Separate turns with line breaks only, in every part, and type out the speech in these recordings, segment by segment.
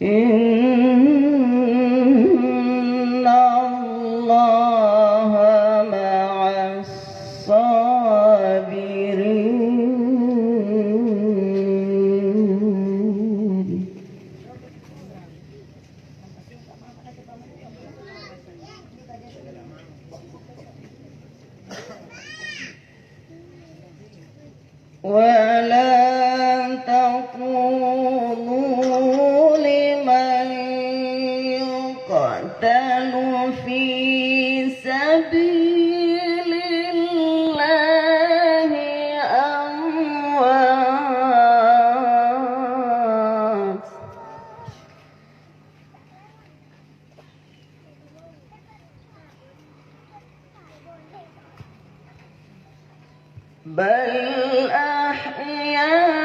إن الله مع الصابرين. ولا تقولوا لمن يقتل في سبيل الله أموات، بل أحياء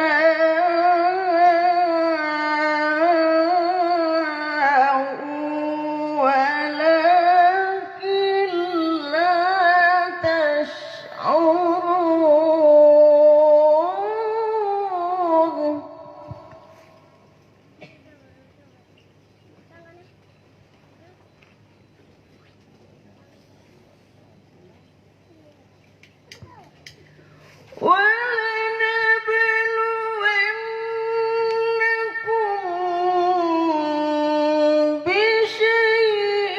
ولكن لا تشعرون. ولنبلونكم بشيء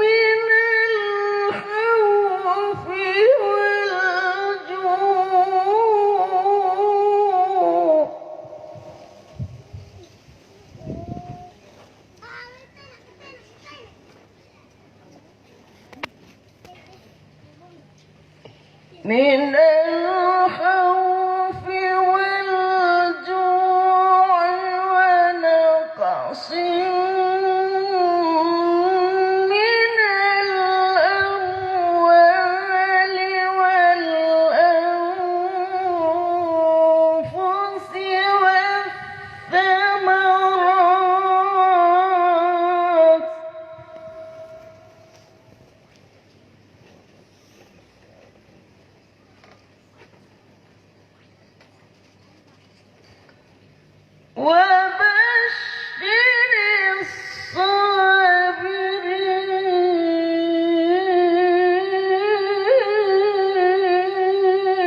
من الخوف والجوع من الخوف والجوع ونقص من الأموال والأنفس والثمرات وبشر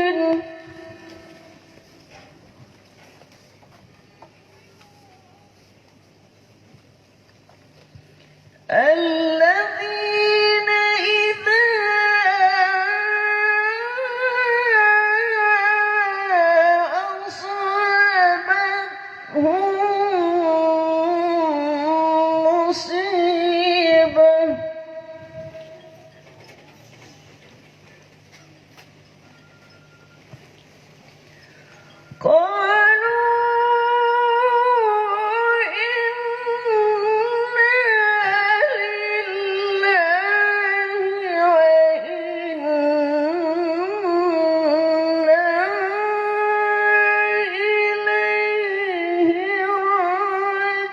الصابرين. الذين إذا أصابتهم مصيبة قالوا إنا لله وإنا إليه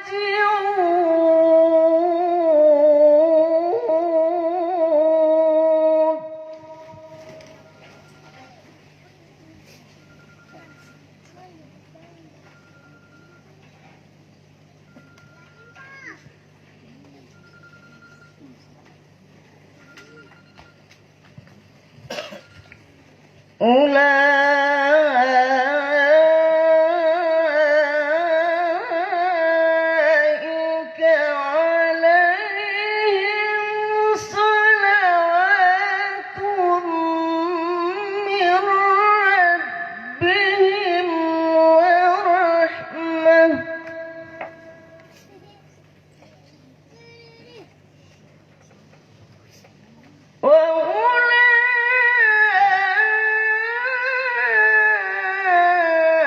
راجعون. أولئك عليهم صلوات من ربهم ورحمة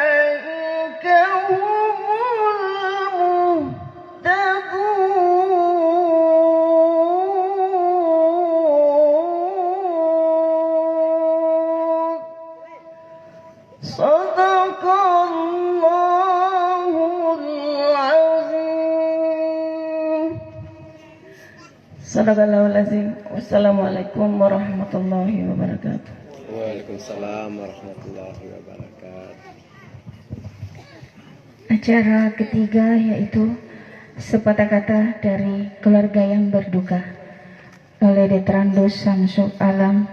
وأولئك هم المهتدون. صدق الله العظيم. Sadaqallahul azim. Wassalamualaikum warahmatullahi wabarakatuh.
Waalaikumsalam warahmatullahi wabarakatuh. Acara ketiga yaitu sepatah kata dari keluarga yang berduka oleh Detrandos Samsul Alam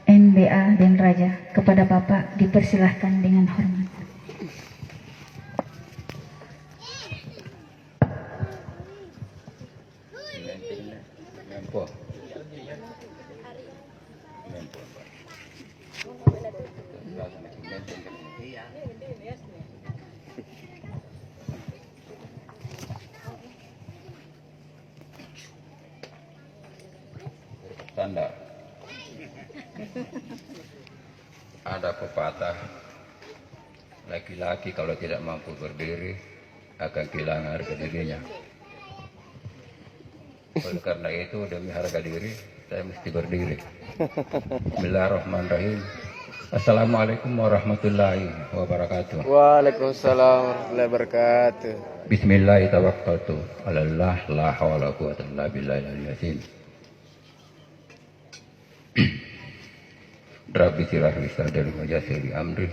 NBA dan Raja. Kepada Bapak dipersilahkan dengan hormat.
Tanda ada pepatah, laki-laki kalau tidak mampu berdiri akan kehilangan harga dirinya. Oleh karena itu demi harga diri saya mesti berdiri. Bismillahirrahmanirrahim. Assalamualaikum warahmatullahi wabarakatuh.
Waalaikumsalam warahmatullahi wabarakatuh.
Bismillahirrahmanirrahim. Alallah la hawla wa quwwata illa billahil azim. Rabbi sirah lisadri wa yassir li amri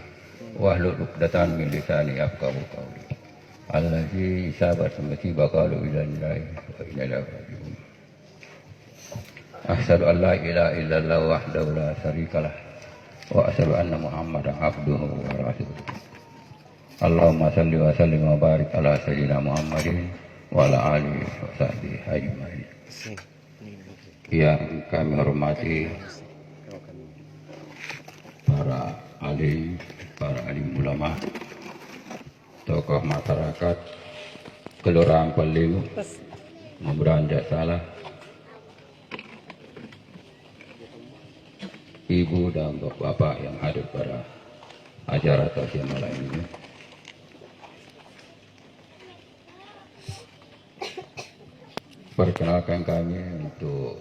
wahlul 'uqdatam min lisani yafqahu qawli. Allazi sabar semati baqalu ila lillahi wa inna ilaihi raji'un. Asyhadu an la ilaha illallah wahdahu la syarikalah wa asyhadu anna Muhammadan abduhu wa rasuluh. Allahumma shalli wa sallim wa barik ala sayyidina Muhammadin wa ala alihi wa sahbihi ajmain. Yang kami hormati para alim ulama, tokoh masyarakat Kelurahan Peliu, Beranjak Salah, ibu dan bapak yang hadir pada acara tausiah malam ini. Perkenalkan kami untuk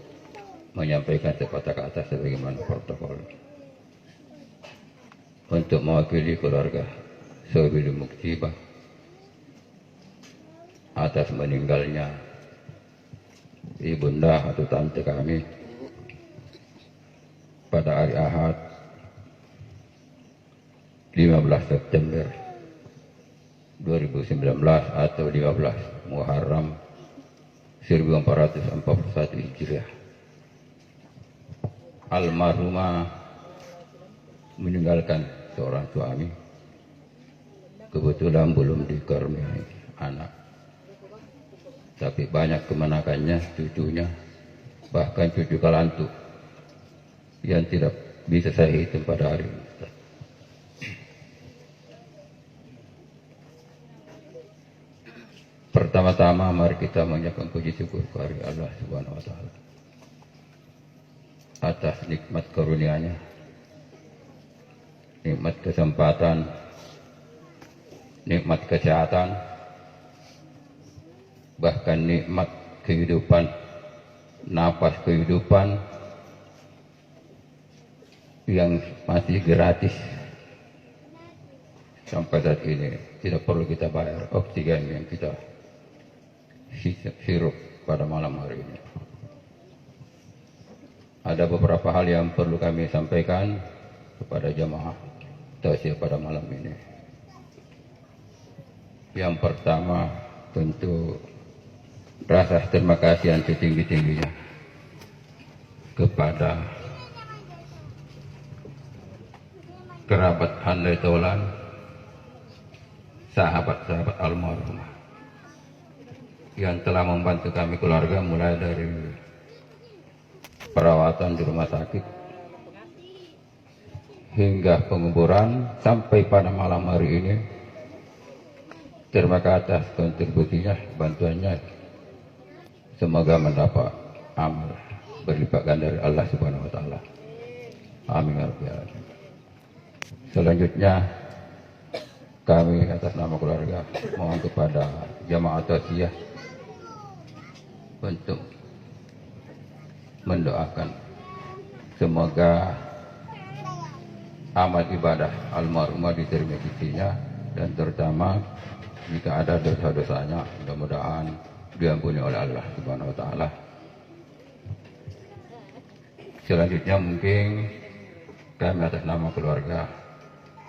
menyampaikan sepatah kata sebagaimana protokol. Untuk mewakili keluarga Sohibul Muktibah atas meninggalnya ibunda atau tante kami pada hari Ahad 15 September 2019 atau 15 Muharram 1441 Hijriah. Almarhumah meninggalkan seorang suami, kebetulan belum dikaruniai anak, tapi banyak kemenakannya, cucunya, bahkan cucu kalantu yang tidak bisa saya hitung pada hari ini. Pertama-tama mari kita mengucapkan puji syukur kepada Allah Subhanahu wa taala atas nikmat karunia-Nya, nikmat kesempatan, nikmat kesehatan, bahkan nikmat kehidupan, napas kehidupan yang masih gratis sampai saat ini. Tidak perlu kita bayar oksigen yang kita hirup pada malam hari ini. Ada beberapa hal yang perlu kami sampaikan kepada jamaah tausiah pada malam ini. Yang pertama, tentu rasa terima kasih yang setinggi-tingginya kepada kerabat handai taulan, sahabat-sahabat almarhumah yang telah membantu kami keluarga mulai dari perawatan di rumah sakit hingga penguburan sampai pada malam hari ini. Terima kasih atas kontribusinya, bantuannya. Semoga mendapat amal berlipat ganda dari Allah Subhanahu wa taala. Amin ya rabbal alamin. Selanjutnya kami atas nama keluarga mohon kepada jamaah tausiah untuk mendoakan semoga amal ibadah almarhumah diterima sisinya, dan terutama jika ada dosa-dosanya mudah-mudahan diampuni oleh Allah Subhanahu wa taala. Selanjutnya mungkin kami atas nama keluarga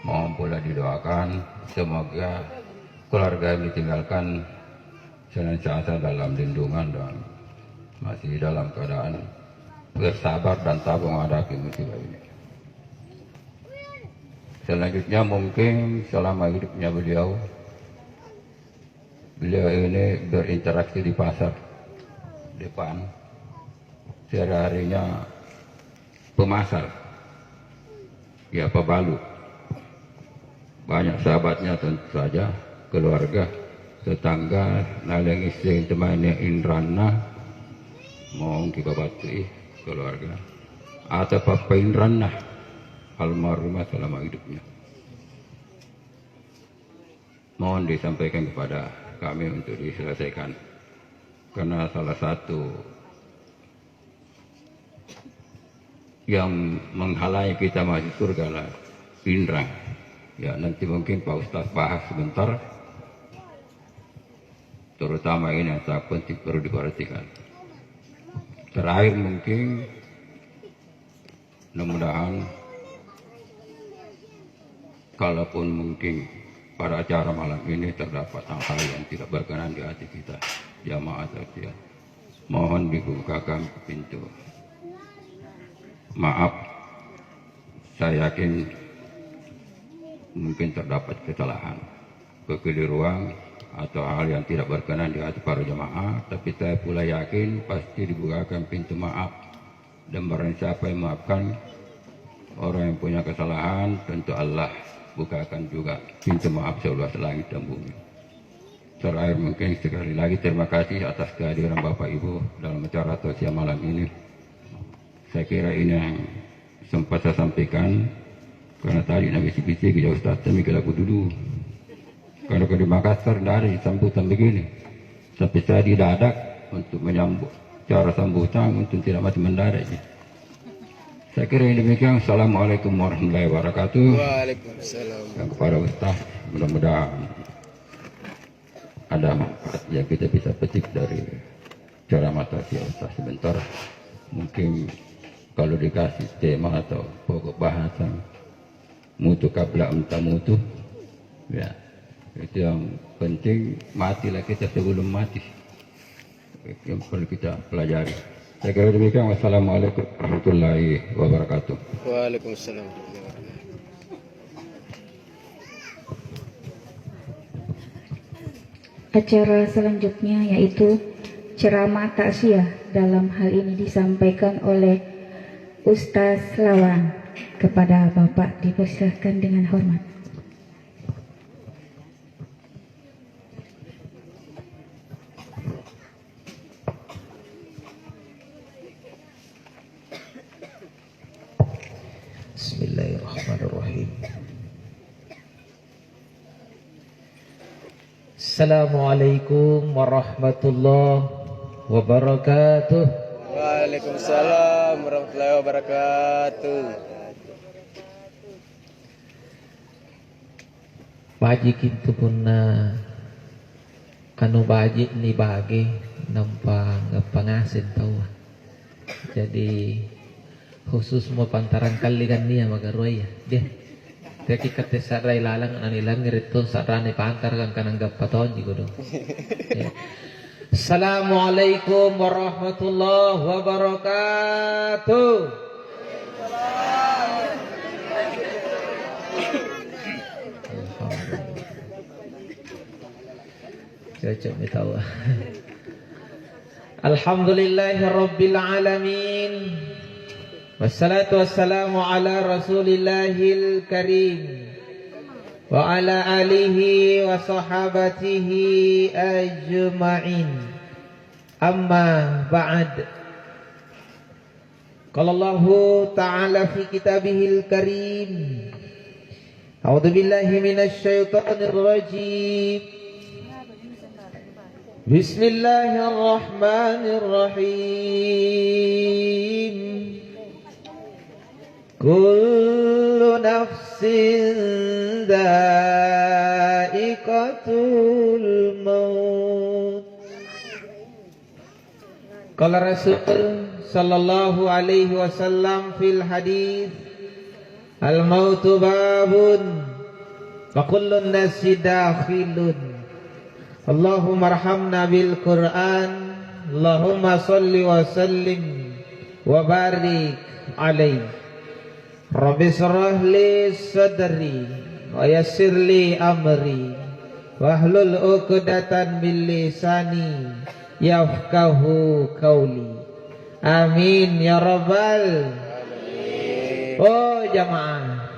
mohon pula didoakan semoga keluarga yang ditinggalkan senantiasa dalam lindungan dan masih dalam keadaan bersabar dan tabah menghadapi musibah ini. Selanjutnya mungkin selama hidupnya beliau ini berinteraksi di pasar depan, sehari-harinya pemasar, ya pebalu. Banyak sahabatnya tentu saja, keluarga, tetangga, naleng istri temannya Indrana, mohon kita batui keluarga, atau Papa Indrana almarhumah selama hidupnya. Mohon disampaikan kepada kami untuk diselesaikan, karena salah satu yang menghalangi kita masuk surga lah Indra. Ya, nanti mungkin Pak Ustaz bahas sebentar, terutama ini yang sangat penting perlu diperhatikan. Terakhir mungkin mudah-mudahan kalaupun mungkin pada acara malam ini terdapat hal-hal yang tidak berkenan di hati kita, jamaah sekalian, mohon dibukakan pintu maaf. Saya yakin mungkin terdapat kesalahan, kekeliruan atau hal yang tidak berkenan di hati para jamaah, tapi saya pula yakin pasti dibukakan pintu maaf, dan barang siapa yang memaafkan orang yang punya kesalahan, tentu Allah bukakan juga pintu maaf seluas langit dan bumi. Terakhir mungkin sekali lagi terima kasih atas kehadiran Bapak Ibu dalam acara tausiah malam ini. Saya kira ini yang sempat saya sampaikan, karena tadi Nabi bisik-bisik ya Ustaz, kami lagu dulu. Kalau di Makassar tidak ada sambutan begini, tapi saya didadak untuk menyambut cara sambutan untuk tidak mati mendadak. Saya kira ini demikian. Assalamualaikum warahmatullahi wabarakatuh.
Waalaikumsalam.
Dan kepada Ustaz, mudah-mudahan ada manfaat yang kita bisa petik dari ceramah tausiah Ustaz sebentar. Mungkin kalau dikasih tema atau pokok bahasan mutu kabla anta mutu, ya itu yang penting. Matilah kita sebelum mati, yang perlu kita pelajari. Saya kira demikian. Wassalamualaikum warahmatullahi wabarakatuh.
Waalaikumsalam.
Acara selanjutnya yaitu ceramah takziah. Dalam hal ini disampaikan oleh Ustaz Lawan. Kepada Bapak dipersilakan dengan hormat.
Bismillahirrahmanirrahim. Assalamualaikum warahmatullahi wabarakatuh.
Waalaikumsalam warahmatullahi wabarakatuh.
Baji kintu punna kanu baji ni bagi nampang pangasin tahu. Jadi khusus mau pantaran kali kan dia magaroy ya. Dia teki kate sarai lalang anilang ngerito sarane pantar kan kananggap paton juga dong. Ya. Assalamualaikum warahmatullahi wabarakatuh. Cocok tahu. Alhamdulillahirabbil alamin. Wassalatu wassalamu ala rasulillahil karim wa ala alihi wa sahabatihi ajma'in. Amma ba'd. Qala Allah ta'ala fi kitabihil karim. A'udzu billahi minasy syaithanir rajim. Bismillahirrahmanirrahim. Kullu nafsin dha'iqatul maut. Qala Rasul sallallahu alaihi wasallam fil hadis, al mautu babun wa kullu nasi dakhilun Allahumma arhamna bil Qur'an. Allahumma salli wa sallim wa barik alaihi. Rabbi shrah li sadri wa yassir li amri wahlul 'uqdatan min lisani yafqahu qawli. Amin ya rabbal. Oh jamaah,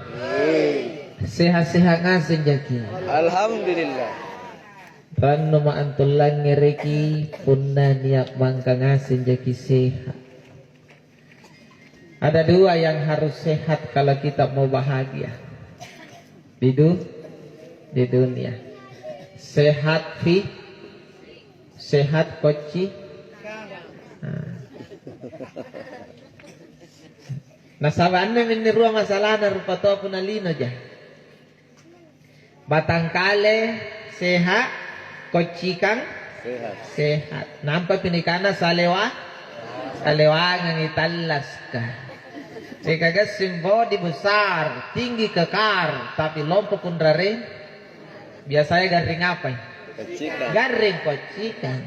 sehat-sehat ngasen jaki.
Alhamdulillah.
Ranu ma'antul langireki punna niak mangka ngasen jaki sehat. Ada dua yang harus sehat kalau kita mau bahagia di dunia. Sehat sehat koci. Nah sabanna minni ruang masalah na rupa to punalino ja. Batangkale sehat, koci kang sehat. Nampak pinikana salewangan italas ka. Jika simbodi besar, tinggi kekar, tapi lompat kundrare, biasanya garing apa? Garing kocikan.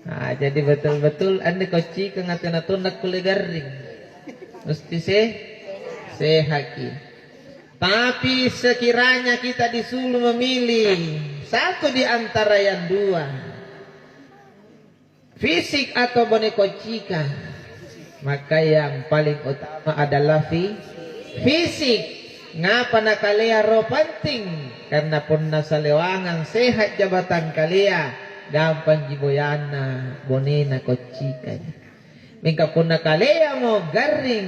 Nah, jadi betul-betul anda kocikan ngatin-ngatin nak kulit garing. Mesti sehaki. Tapi sekiranya kita disuruh memilih satu di antara yang dua, fisik atau boneka kocikan, maka yang paling utama adalah fisik. Ngapa nakalea ro penting? Karena pun nasalewangan sehat jabatan kalia, gampang jiboyana bonena kocikan. Mingka pun nakalea mo garing,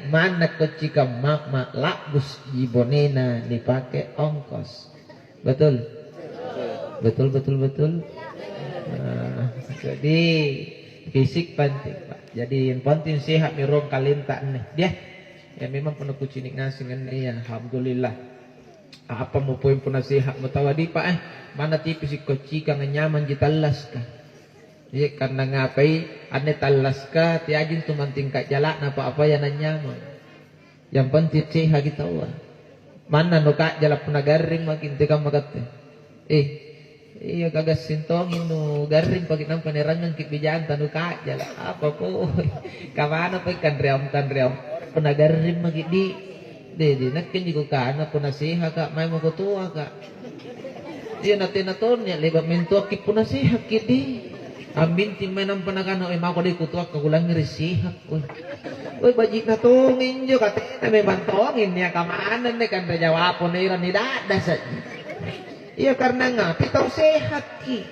mana kocika mak labus jibonena dipakai ongkos. Betul. Nah, jadi fisik penting, Pak. Jadi yang penting sehat mirong kalinta nih. Dia ya memang penuh kucinik ngasingan ya. Alhamdulillah. Apa mau poin pun sehat mutawadi Pak mana tipis kocika nyaman jitalas ka. Ya karena ngapai ane talas ka tiajin tu mantingkat jalak apa yang nyaman. Yang penting sehat kita wa. Mana nuka jalak puna garing makin tekam magate. Iya kagak sintongin nu garing pagi nang panerangan kibijaan tanu kaja lah apa po kamana pa kan ream puna garing magi di nakin di kana puna siha ka may mo tua ka iya natin ya lebab mintu ki puna siha kidi amin tim menam panagana ay mako di kutua ka gulang risiha oy bajik na tungin jo katina may bantongin niya kamana ne kan rejawapon na iran ni dada sa. Iya karena ngapi tahu sehat ki.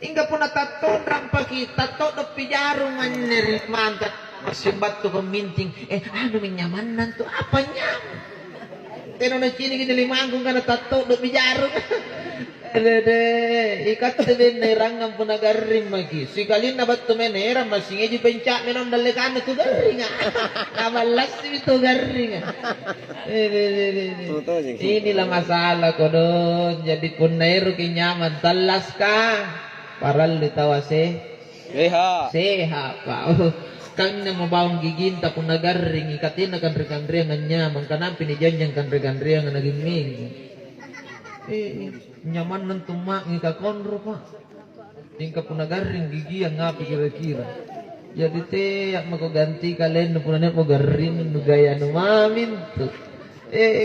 Hingga pun tato rampa ki tato do pijaru maneri mantap masih batu peminting. Anu menyamanan tuh apa nyam? Teno na cini gini limangkung karena tato do pijaru. Ikat tebe nerangam pun agarim magi. Si kalin na batu menera masih ngeji pencak menon dalekan tu garing. Namalas itu garing. Inilah masalah kodon. Jadi pun nairu kinyaman talas ka. Paral ditawase. Sehat Pak. Kang na mabaong gigin tapon nagaring ikatin na kanri-kanriang nyaman kanampi ni janjang kanri-kanriang naging minggu. Nyaman ng tumak ng kakonro pa. Tingka po nagaring gigi ang ngapi kira-kira. Jadi te magaganti kalen no punan mo garin no gaya no mamin to.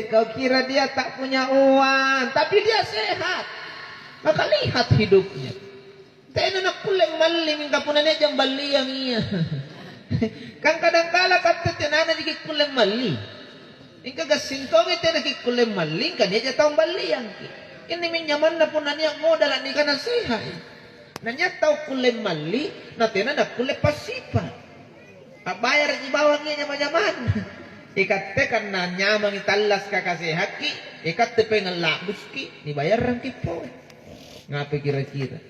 Kau kira dia tak punya uang, tapi dia sehat. Maka lihat hidupnya. Tena na kuleng maling ka punan niya jang baliang iya. Kang kadang-kala kata tenana di kuleng maling. Ingka gasintong ite nakikulem maling kanya taong baliang ki. Ini minyaman na po na niya modal ni ka na sehat. Na niya tao kulem mali na tina na kulem pasipa. Bayar di bawang niya nyaman. Ikat te kan na nyamang italas ka kasehat ki. Ikat te pengen labus ki. Dibayaran ki po. Ngapi kira-kira.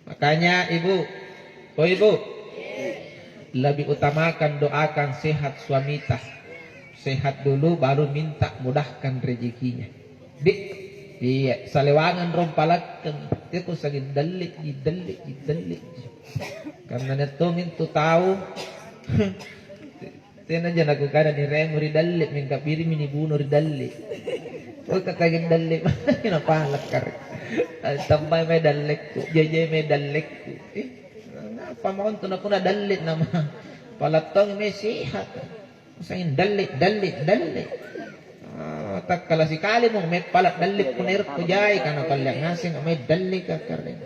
Makanya ibu. Lebih utamakan doakan sehat suamita. Sehat dulu baru minta mudahkan rezekinya. Iya, salewangan rompalakan. Dia ko sagin dalik. Karena neto mintu tahu. Tena aja aku kada ni remo ridalik mingkapiri minibuno ridalik. Oh kakagin dalik. Napalak kar. Tambay may dalek ko, jajay may dalek ko. Pamahon to na ko na dalit nama. Palatong may sihat. Masayin dalit. Tak kala si kali mo may palat dalit ko na irot ko jay. Kana kalya ngasing may dalit ka karin.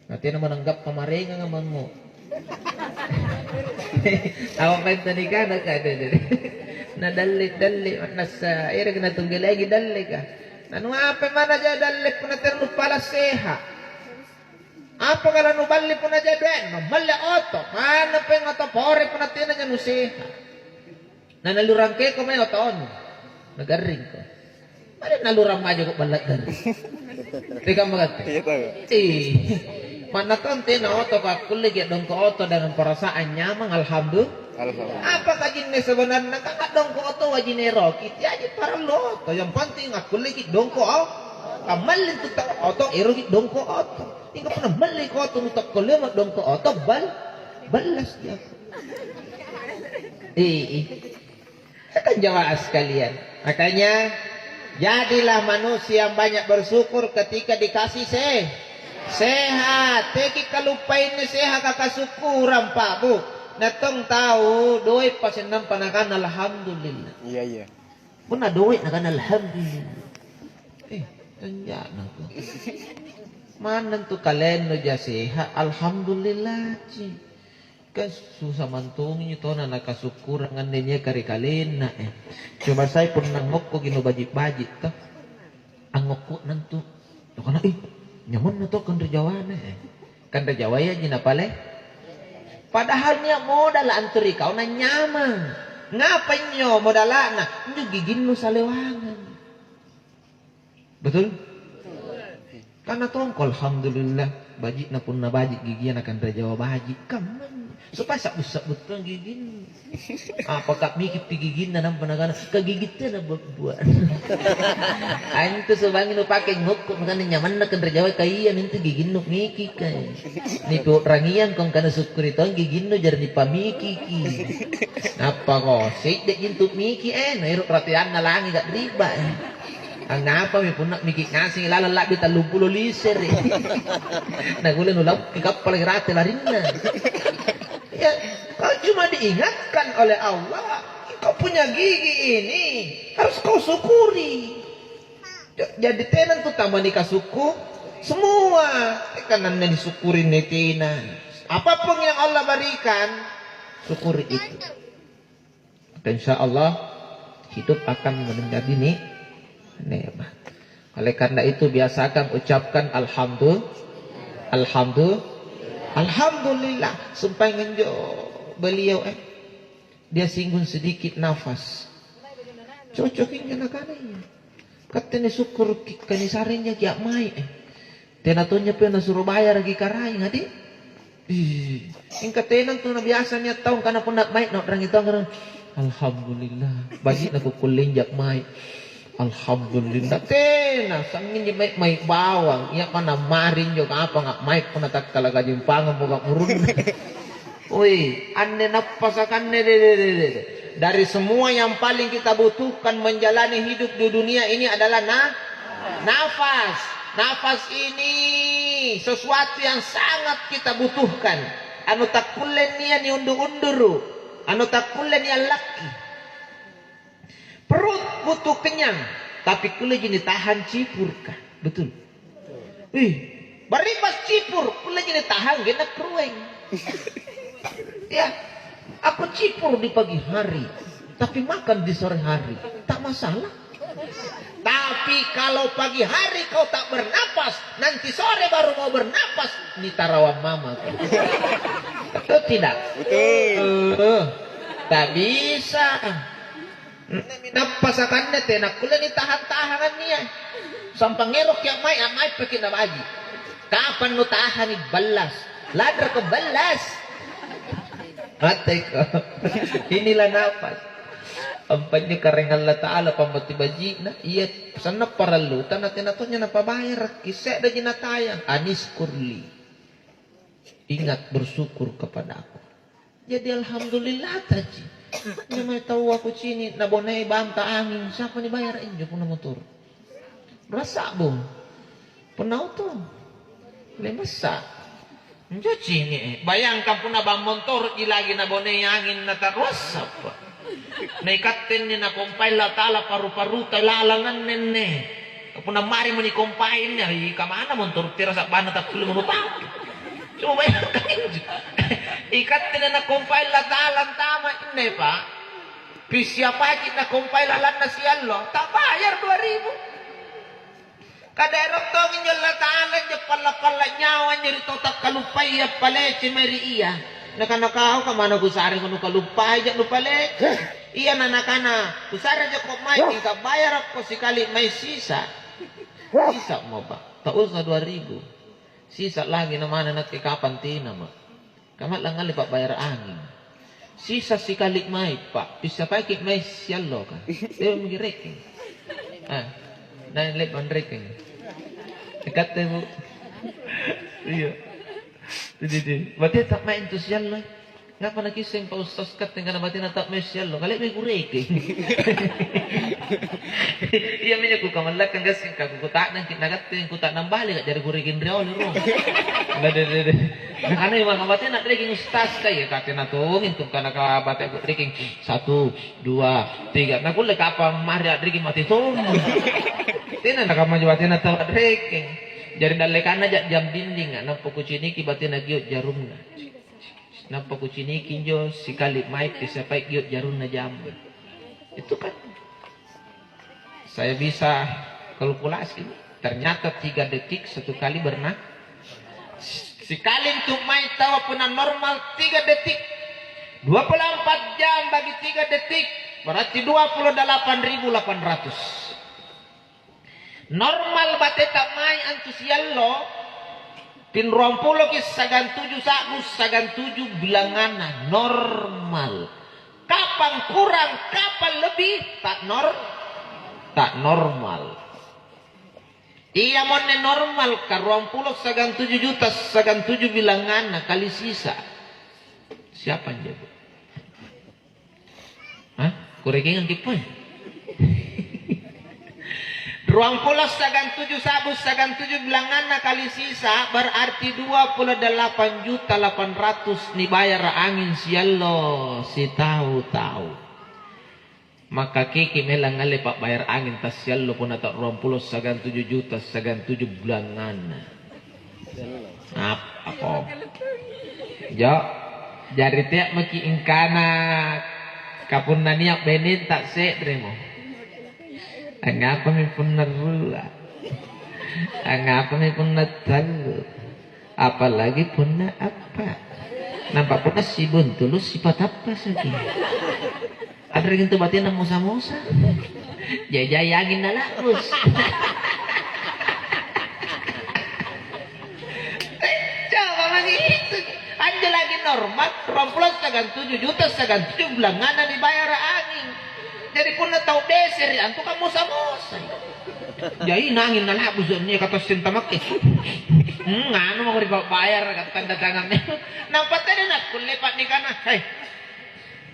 Nanti naman anggap kamarenga nga man mo. Awang kanta ni ka na na dalit. Nasa irag na tunggil lagi dalit ka. Ano apa mana aja dalit po na terno pala seha. Apa kala no bali po na aja den. Mali oto. Mana pa yung oto pore po na tinan niya no seha. Na nalurang ke ko may otoon. Nagaring ko. Ano nalurang aja ko balat garing. Tika magati. Mana tonte na oto ka kulig dong ko oto dengan perasaan nyamang alhamdulillah. Apa kajin ne sebenarnya kakak dong ko oto wajin rokit ya aja para loto yang penting aku lagi dong ko kamalin tu tak oto erokit dong ko oto hingga pernah beli ko oto nutak ko lemak dong ko oto balas dia akan jawab sekalian makanya jadilah manusia yang banyak bersyukur ketika dikasih sehat teki kalupain sehat kakak syukuran pak bu natong tahu doi pasenam panakan alhamdulillah.
Iya.
Pun ada doi nakan alhamdulillah. Tanya nako. Mana tu kalian no sehat alhamdulillah ci. Kan susah mantungi itu na nakasyukur ngandenya kari kalian na Coba saya pun nangok ko gino bajik ta. Angok ko nantu. To kana nyaman na to kan rejawana Kan rejawa ya jina pale. Padahalnya modal antri kau na nyaman. Ngapain nyo modal na? Nyo gigin mo sa lewangan. Betul? Karena tongkol alhamdulillah bajik na pun na bajik gigian akan rajawa bajik. Kaman. Supaya sabut-sabut kang gigin. Apakah mikip gigin na ng panagana? Kagigitnya na buat. Ayon to subangin no pakai ngukuk makanya nyaman na kan rajawa kaiyan itu gigin no miki kay. Ni po rangian kung kana sukuri to gigin no jar ni pamiki ki. Apa ko? Sik dek into miki nairo ratian na lang gak riba Ang napa may punak mikik ngasing ilalala di 30 liser Nagulan ulang ikap paling rati larin na. Ya, kau cuma diingatkan oleh Allah, kau punya gigi ini harus kau syukuri. Jadi tenan tuh tambah nikah syukur semua karena disyukuri netenan. Apapun yang Allah berikan, syukuri itu. Dan insya Allah hidup akan menjadi nikmat. Oleh karena itu biasakan ucapkan Alhamdulillah. Sampai ngenjo beliau dia singgung sedikit nafas. Cocokin jana kananya. Katanya syukur kanisarinya kiak mai tenatonya pe na Surabaya lagi karai ngadi. Ingka tenan tu na biasanya tahu kana pun nak mai nak orang itu alhamdulillah. Bagi na kukulinjak mai. Alhamdulillah tena sangin di mai bawang ya kana marin juga apa ngak mai pun tak talaga jimpangan buka urun. Oi, ane napasakan dari semua yang paling kita butuhkan menjalani hidup di dunia ini adalah nafas. Nafas ini sesuatu yang sangat kita butuhkan. Anu takulen niya ni undur-unduru. Anu takulen niya laki. Perut butuh kenyang, tapi kulit jadi tahan cipur kah? Betul. Baripas cipur, kulit jadi tahan gena krueng. Ya, aku cipur di pagi hari, tapi makan di sore hari, tak masalah. Tapi kalau pagi hari kau tak bernapas, nanti sore baru mau bernapas, ini tarawan mama. Betul tidak? Betul. Tak bisa. Napasakannya tenak kulen tahan-tahanan niya. Sampang ngerok yang may pakin na baji. Kapan mo tahan balas? Ladra ko balas. Atay ko. Inilah nafas. Ampanya kareng Allah Ta'ala pamatibaji na. Iya sana paralutan natin na to niya napabayar. Kisek na jinatayang. Anis kurli. Ingat bersyukur kepada aku. Jadi alhamdulillah taji. Ini may tahu aku sini nabonay banta angin siapa nih bayar injo pun motor rasa bom Punau tuh. Lemasa. Mencuci ini. Bayangkan puna bang motor lagi na bone angin na terus apa. Naikatin ni na kumpay la tala paru-paru lalangan nene. Puna mari mani kumpain niya. Kamana motor tira sa bana tak perlu menupang. Coba bayangkan. Ikatin na kumpay la talang tama ini pak. Pisya pakit na kumpay lalan na siya lo. Tak bayar 2.000. Kaderok tong inyo latalan niya pala nyawa niya rito tak kalupay ya palece meri iya. Nakanakaw ka mana gusari ko kalupay ya palece. Iya nanakana gusari niya ko may ika bayar ako sikali may sisa. Sisa mo ba? Taos na 2.000. Sisa lagi naman na kikapantina mo. Kamat lang ali pa bayar angin. Sisa sikali may pa. Bisa pa kit may siyalo ka. Pero magireking. Nailit man reking. Dekat mo. Iya. Jadi, berarti tak main entusial lah. Ngapa nak kisah pa ustas kat dengan berarti tak main entusial lo. Kali may kureke. Iya minya ku kamalak kan gasing ka ku tak nang kinagat ku tak nang balik jadi kurekin reol ro. Ano yung mga berarti nak reking ustas kay kate na to mintum kana ka bate reking 1 2 3. Nakulle ka pa mari reking mati to. Tina nakamajwati na tawad reking. Jari dalekana jam dinding nampo kuciniki batin nagyot jarumna. Nampo kuciniki jo sikali mic disapai gyot jarumna jambe. Itu kan saya bisa kalkulasi. Ternyata 3 detik 1 kali berenang. Sekali untuk main tawa pun normal 3 detik. 24 jam bagi 3 detik berarti 28.800. Normal bate tamay antusial lo pin 20 kis sagan 7 sagus sagan 7 bilangan normal. Kapan kurang kapan lebih tak normal. Iya monne normal ka 20 sagan 7 juta sagan 7 bilangan kali sisa. Siapa yang jago? Hah? Kurekingan kipoy. 20 sagan 7 sabus sagan 7 bilangan kali sisa berarti 28.800.000 nih bayar angin sialo si tahu. Maka kiki melang ngale pak bayar angin tas sialo pun atau 20 sagan 7 juta sagan 7 bilangan. Apa? Jo, jari tiap maki ingkana kapun naniak benin tak se dremo. Angapa mi pun narula, angapa mi pun natal, apalagi pun na apa, nampak pun si buntulus sifat apa saja. Ada yang tu batin nak musa-musa, jayangin nalakus. Coba lagi itu, anja lagi normal, 20 sagan 7 juta sagan 7 bulangan dibayar angin. Jadi pun tahu deser antu kamu samosa. Jadi nangin na labus niya kata sintamak. Ngano mo ko bayar kata tanda tangannya. Nampak tadi nak kulepat ni kana. Hey.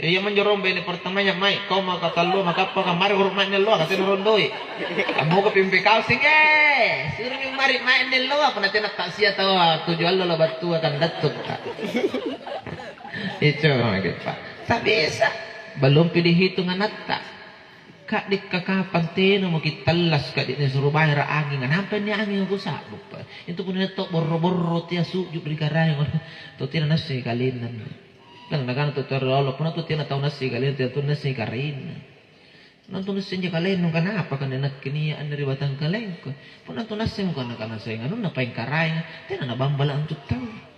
Iya menjorong bini pertamanya mai kau mau kata lu maka apa kamari urut main lu kata rondoi. Kamu ke pimpi kau sing suruh mi mari main lu apa nanti nak tak sia tahu tujuan lu batu akan datuk. Itu gitu Pak. Tak bisa. Belum pilih hitungan natta. Kak di kakapan teno mo kitalas kak di suruh bayar angin. Nampak ni angin aku sabuk pa. Itu pun netok borro-borro tia sujuk di karay. Tu tina nasi kalinan. Nang nagan tu terlalu pun tu tina tahu nasi kalinan tia tu nasi karin. Nanti nasi je kalian nung kenapa kan enak kinian dari batang kalian ko. Pun nanti nasi mo kana kana saya nganu na paing karay. Tina na bambala untuk tahu.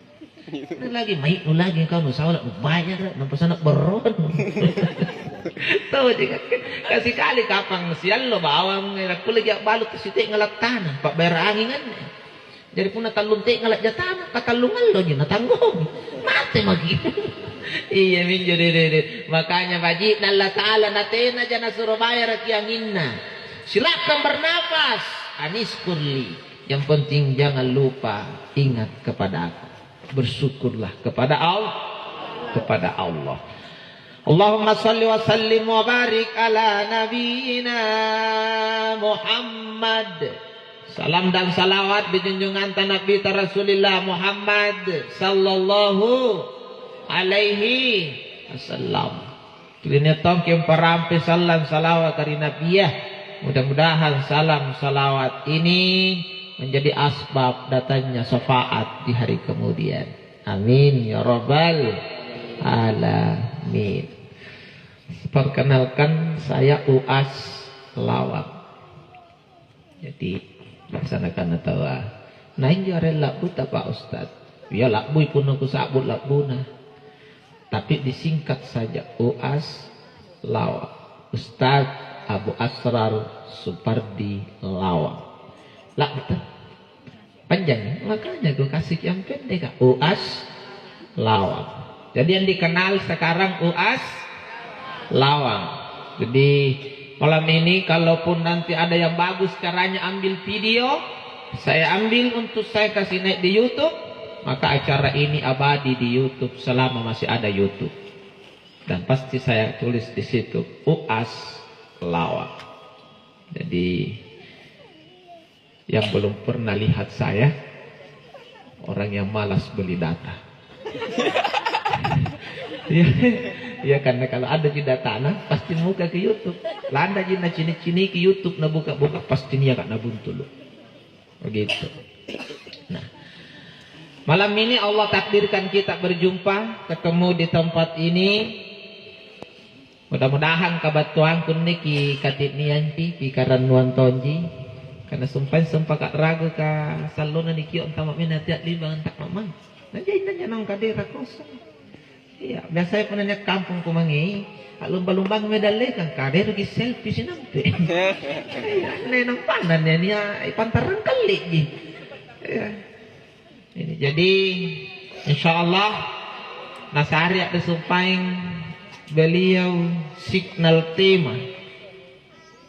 Ini lagi maik nu lagi kau nu salah bayar nampak sana beron. Tahu juga kasih kali kapang sial lo bawang aku lagi balut sitik ngalak tanah pak bayar angingan. Jadi pun talun tik ngalak jatana katalungan lo nya tanggung mati magi. Iya min jadi makanya baji Allah taala natena jana suruh bayar kianginna. Silakan bernafas anis kurli. Yang penting jangan lupa ingat kepada aku. Bersyukurlah kepada Allah. Allahumma salli wa sallim wa barik ala nabiyyina Muhammad Salam dan salawat dijunjungan Nabi Rasulullah Muhammad sallallahu alaihi wasallam. Kini tong kim parampi salam salawat dari Nabiya. Mudah-mudahan salam salawat ini menjadi asbab datangnya syafaat di hari kemudian. Amin ya rabbal alamin. Perkenalkan, saya Uas Lawang. Jadi laksanakan tawa. Nain jare labu ta Pak Ustaz. Ya labu pun aku sabut labuna. Tapi disingkat saja Uas Lawang. Ustaz Abu Asrar Supardi Lawang. Lah betul. Panjang, makanya gue kasih yang pendek. Uas Lawang. Jadi yang dikenal sekarang Uas Lawang. Jadi malam ini kalaupun nanti ada yang bagus caranya ambil video, saya ambil untuk saya kasih naik di YouTube, maka acara ini abadi di YouTube selama masih ada YouTube. Dan pasti saya tulis di situ Uas Lawang. Jadi yang belum pernah lihat saya, orang yang malas beli data. Ya karena kalau ada di data pasti muka ke YouTube. Landa jina cini-cini ke YouTube na buka-buka pasti dia kak nabuntul. Begitu. Nah, malam ini Allah takdirkan kita berjumpa, ketemu di tempat ini. Mudah-mudahan kabatuan kun niki katip nianti pikaran nuan tonji. Karena sumpah kak ragu ka salona niki on tamak minatiat libangan tak mamang. Nanti nanya nang kadera kosong. Iya, biasa pun nanya kampung kumangi, lumba-lumba medale kan kader gi selfie sinampe. Iya, nenang panan ya nia pantaran kali ji. Iya. Ini jadi insyaallah nasari ada sumpaing beliau signal tema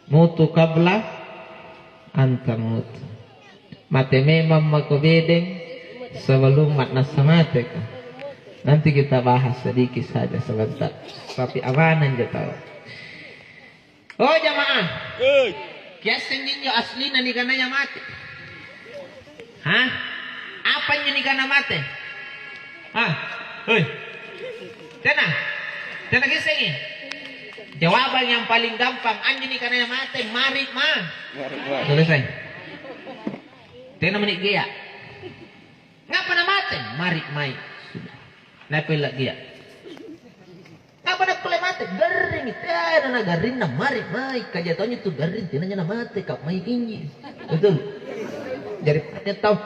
mutu kabla antamut. Mate memang makobedeng sebelum matna samate ka. Nanti kita bahas sedikit saja sebentar. Tapi awanan je tahu. Oh jamaah. Kiaseng ninyo asli na ni kananya mati. Hah? Apa nyo ni kana mati? Hah? Hei. Tena kisengi. Jawaban yang paling gampang, anyo ni kananya mati, marit ma. Selesai. Tena menik gaya. Ngapa na mati? Marit mai. Napil lagi ya. Apa nak kulai mati? Garing, tiada na garing na mari mai. Kajatonya tu garing, tinanya na mati kau mai tinggi. Betul. Jadi tanya tahu,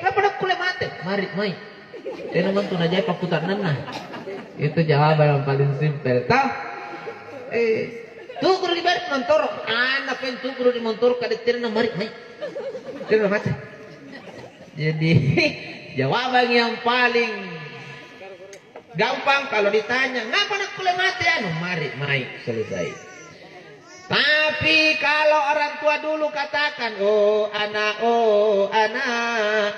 apa nak kulai mati? Mari mai. Tiada mantu na jaya paputar nana. Itu jawaban yang paling simpel. Tahu? Tu guru di balik montoro. Anak pen tu guru di montoro kadet tiada na mari mai. Tiada mati. Jadi jawaban yang paling gampang kalau ditanya, ngapa nak kulai mati anu? Mari, mai, selesai. Tapi kalau orang tua dulu katakan, oh anak,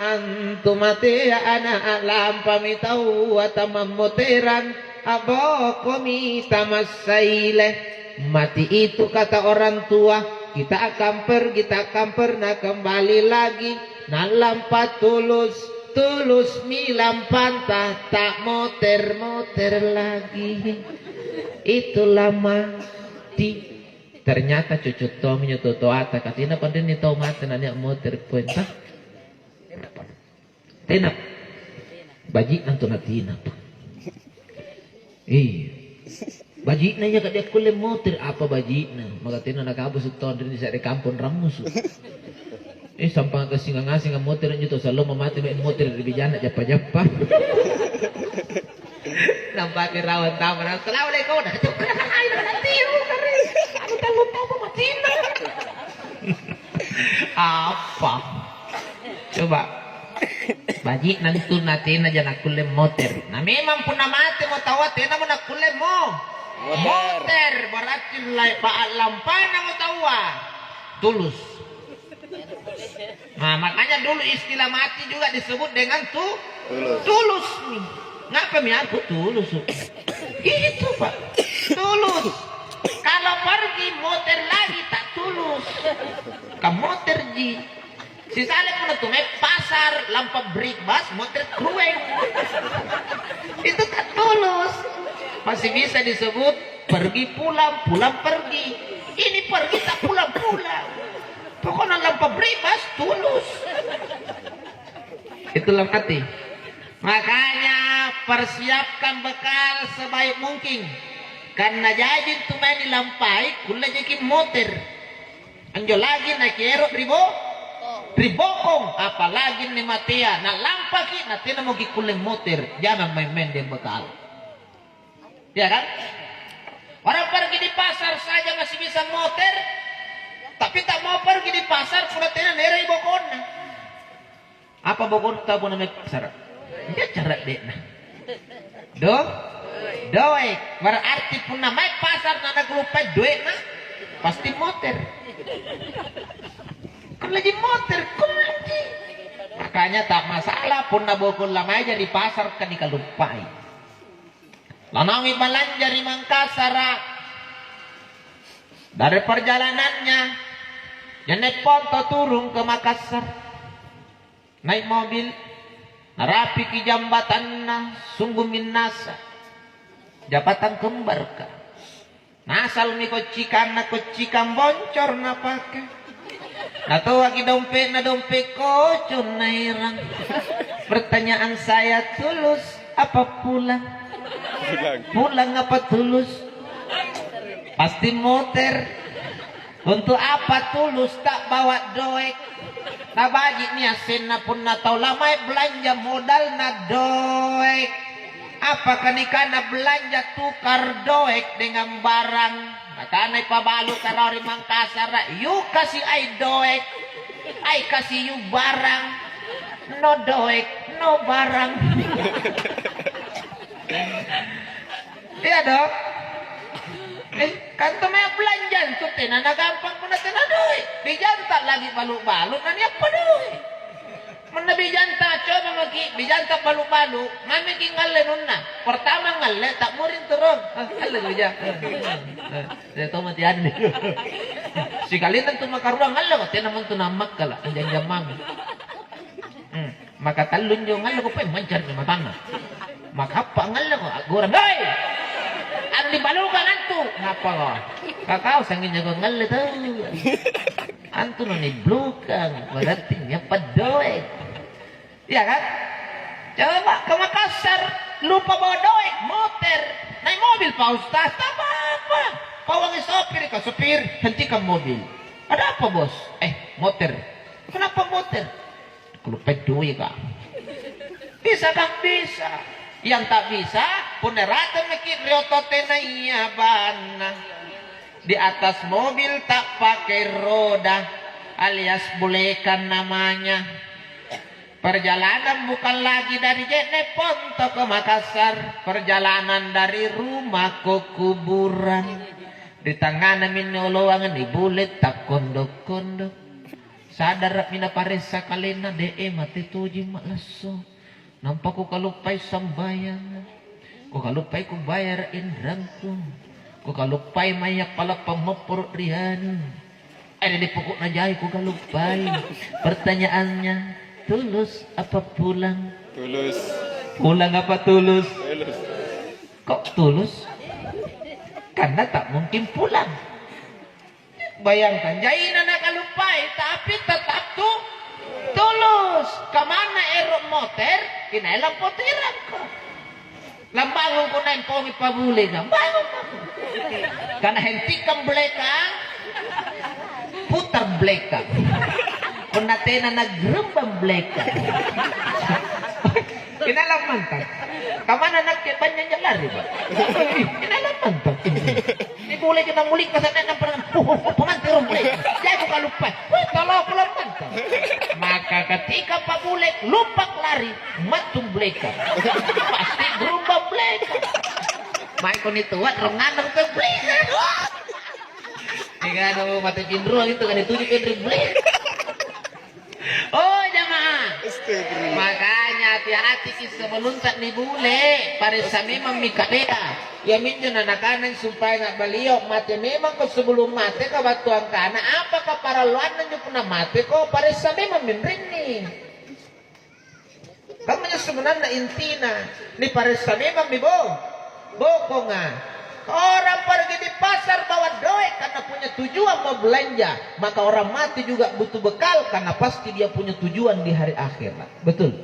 antum mati ya anak, lampami tahu atamam moteran, abokomi tamasaile. Mati itu kata orang tua, kita akan pernah kembali lagi, nalampat tulus milam pantah tak moter lagi. Itulah mati. Ternyata cucu Tom nyutu ata katina pandin ni tau mati nanya moter puentah. Tenap. Bajik nantu natina. Bajik nanya kat dia kulle moter apa bajik na. Maka tina nakabus ton di sa kampung ramus. Sampang ke singa ngasing ang motor nyo to sa loma mati may motor di bijana japa-japa. Nampak rawan tama na assalamualaikum. Cuk na kakain na natiyo kare. Ano talon pa pa matina. Apa? Coba. Bajik nantu natin na dyan nakulem motor. Na memang pun na mati mo tawat na mo nakulem mo. Motor. Berarti paalampan na mo tawa. Tulus. Nah, makanya dulu istilah mati juga disebut dengan tulus. Ngapa mi aku tulus? Gitu Pak. Tulus. Kalau pergi motor lagi tak tulus. Kamu motor ji. Si Saleh pun tuh naik pasar, lampa break bus, motor krueng. Itu tak tulus. Masih bisa disebut pergi pulang, pulang pergi. Ini pergi tak pulang pulang. Pokoknya lampa break bus tulus. Itulah hati. Makanya persiapkan bekal sebaik mungkin. Karena jadi tuh main dilampai, kula jadi motor. Anjo lagi naik erok ribokong, apalagi ni matia. Nah lampaki, nanti na mau gikuling motor. Jangan main-main dia bekal. Ya kan? Orang pergi di pasar saja masih bisa motor, tapi tak mau pergi di pasar, sudah tenan nerai bokona. Apa bokon tahu namanya pasar? Dia cara dek nah. Doek berarti pun namanya pasar nana lupa duit nah pasti motor. Kan lagi motor kunci. Makanya tak masalah pun na bokon lama aja di pasar kan dikalupai. Lanangi belanja di Mangkasar dari perjalanannya jenek ponto turun ke Makassar naik mobil narapi ki jambatan na sungguh minasa jabatan kembar ka nasal mi kocikan na kocikan boncor na pake nato lagi dompet na dompet kocon na irang. Pertanyaan saya tulus apa pulang? Pulang apa tulus? Pasti motor. Untuk apa tulus tak bawa doek? Nah bagi ni asin na pun na tau lamai belanja modal na doek. Apakah ni kana belanja tukar doek dengan barang? Nah kana ipabalu karori Mangkasar. You kasih ai doek, ai kasih you barang. No doek, no barang. Iya dong. Kan tuh maya belanjaan tuh tenan gampang pun tenan duit. Bijanta lagi balu-balu nan apa duit. Mana bijanta coba maki bijanta balu-balu, mami ki ngalle nunna. Pertama ngalle tak murin turun. Ngalle bija. Saya tahu mati ada. Si kalian tuh makarua ngalle kok tenan mun tuh namak kala anjang jamang. Maka talun jo ngalle ko pe mancar ni matana. Maka apa ngalle ko agora. Hei! Ano di balukan antu? Ngapa ko? Kakao sangin jago ngalle tuh. Antu no ni blukang. Berarti niya padoek. Iya kan? Coba ke Makassar. Lupa bawa doek. Motor. Naik mobil Pak Ustaz. Tak apa-apa. Pawangi sopir ka. Sopir. Hentikan mobil. Ada apa bos? Motor. Kenapa motor? Lupa duit kak. Bisa kan? Bisa. Yang tak bisa punerata mikir riotote na iya bana. Di atas mobil tak pakai roda alias bulekan namanya. Perjalanan bukan lagi dari Jeneponto ke Makassar, perjalanan dari rumah ke kuburan. Di tangan minolowangan ibulet tak kondok-kondok. Sadar mina paresa kalena de mati tuji malaso. Nampak ko kalupay sambayan. Ko kalupay ko bayar indrangko. Ko kalupay mayak pala pamapurot rihan. Ada di pokok na jay ko kalupay. Pertanyaannya, tulus apa pulang?
Tulus.
Pulang apa tulus?
Tulus.
Kok tulus? Karena tak mungkin pulang. Bayangkan, jay na nakalupay, tapi tetap tuh tulus. Kamana erok motor, kinailang potiran ko. Lambangon ko na yung pongi pabuli ka. Bangon ko. Karena hentikang belakang, putar belakang. Kung natin na nagrembang belakang. Kinalang mantang. Kamana nagkiban niya lari ba? Kinalang mantang. Ibulay ka ng muling kasanan ng parang pumantirong belakang. Diyan ko kalupay. Uy, tala ko lang mantang. Maka ketika pabulek lupak lari, matung belakang. Pasti gerumbang belakang. May ko nituat, ronganang ke belakang. Ika ano mati pinruang itu kan ditujuk ke belakang. Oh jamaah, makanya hati-hati sebelum tak dibule, pada sami memikadea. Ya minyo na nakanan sumpay nga baliyo mati memang ko sebelum mati ka batuang kana apakah para luan nyo puna mati ko para sa memang minrin ni. Kamu sebenarnya intina ni para sa memang bibo. Boko nga. Orang pergi di pasar bawa duit karena punya tujuan mau belanja, maka orang mati juga butuh bekal karena pasti dia punya tujuan di hari akhirat. Betul.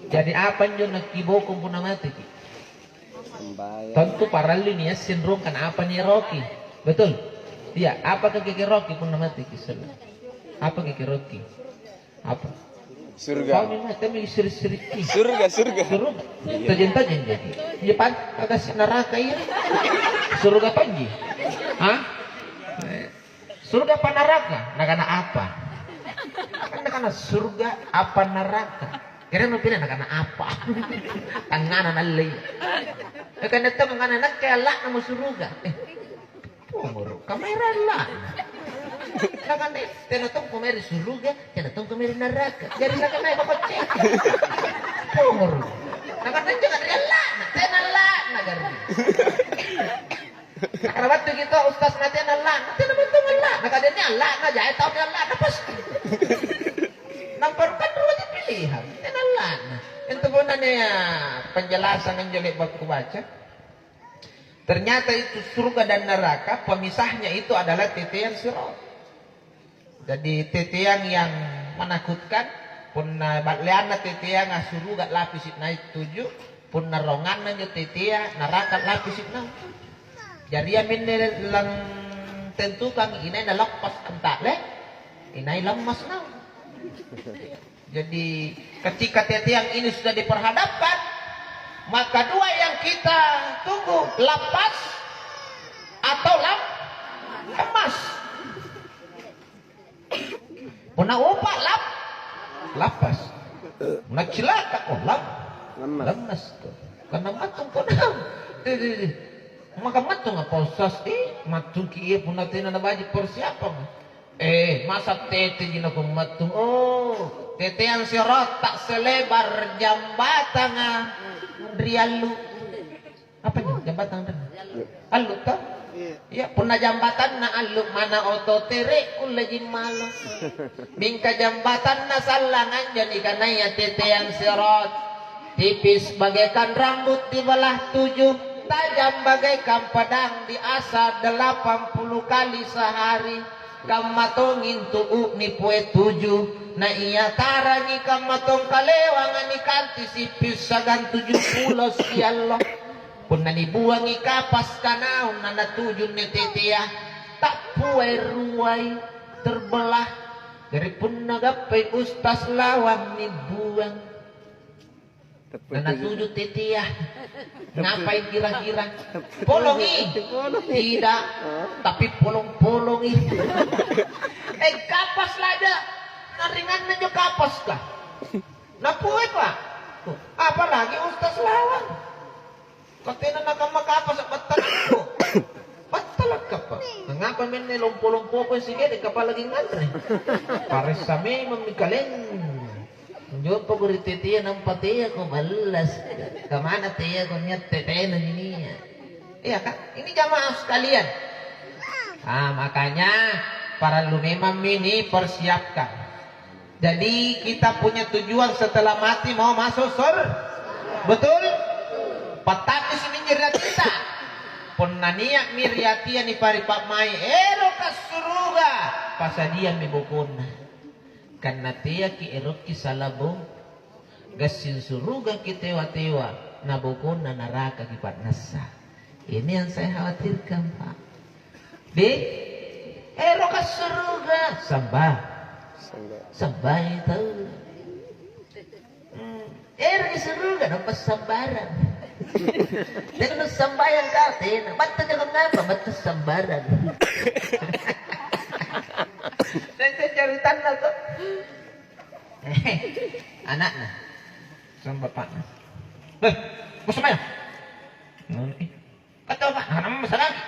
Jadi apa yang nak kiboko pun mati? Tentu para linia sindrom kan apa nih Rocky? Betul. Iya. Apa kaki Rocky pun mati kisah? Apa kaki Rocky? Apa?
Surga.
Kau memang tapi seri-seri.
Surga.
Surga. Tajen-tajen jadi. Jepan atas neraka ini. Surga panji. Hah? Surga apa neraka? Nakana apa? Nakana surga apa neraka? Kira mau pilih nakana apa? Tanganan alay. Nakana itu nakana nakala nama surga. Pumur kamera lah. Nakana tenatong kamera surga, tenatong kamera neraka. Jadi nakana iba kocek. Pumur. Nakana jangan rela, tenala nagari. Nakana waktu kita ustaz nanti Allah, nanti nabentung Allah. Nakana ni Allah, najai tahu ni Allah, pasti. Nampak kan dua pilihan, tenala. Itu gunanya penjelasan yang jelek waktu baca. Ternyata itu surga dan neraka, pemisahnya itu adalah titian sirat. Jadi titian yang menakutkan, pun batliana titian surga lapis naik 7, pun narongan nanya titian neraka lapis naik. Jadi amin lang tentukan ini na lepas entak leh, ini lemas nang. Jadi ketika titian ini sudah diperhadapkan, maka dua yang kita tunggu, lapas atau lemas. Puna upak lapas. Puna cilaka lemas tuh. Karena matung kodam. Maka matung apa usas matung kiye puna tina na baji persiapan. Masa tete jina ko matung. Oh, tete yang sirat tak selebar jambatan Rialu. Apa nih jambatan? Alu tau? Ya puna jambatan na alu mana oto tere kulajin malu. Bingka jambatan na salangan jadi karena ya tete yang sirat tipis bagaikan rambut di belah 7, tajam bagaikan pedang diasah 80 kali sehari. Kamatongin tuuk ni pue 7 na iya tarangi kamatong kalewangan ni kanti sipis sagan 70 si Allah pun na dibuangi kapas kanaon na natujun ni titiah tak pue ruai terbelah dari pun nagapay ustas lawang ni buang na natuju titiah ngapain kira-kira polongi tidak tapi polong-polongi kapas lada naringan na nyo kapas ka napuwe pa apalagi ustas lawan katina nakamakapas at matalag ko matalag ka pa ngapa men nilompo-lompo ko sige di ka palaging ngandre pares sa may mamikaleng Yo po guri titiya ng patiya ko malas. Kamana tiya ko niya tete na niya. Iya kan? Ini jamaah sekalian. Makanya para lumimam ini persiapkan. Jadi kita punya tujuan setelah mati mau masuk surga. Betul? Patati si minjirata. Ponnania miriatia ni paripak mai ero kasuruga. Pasadia mi bukuna. Karena tia ki erok ki salabo gasin suruga ki tewa-tewa nabukon na neraka ki patnasa. Ini yang saya khawatirkan Pak. Erok ka suruga sambah itu erok suruga dapat sambaran. Jangan sambayan kau tin batta jangan ngapa batta sambaran. Saya cerita na to. Anak na. Sama bapak na. Mau sama ya? Kata pak, naman masalah lagi.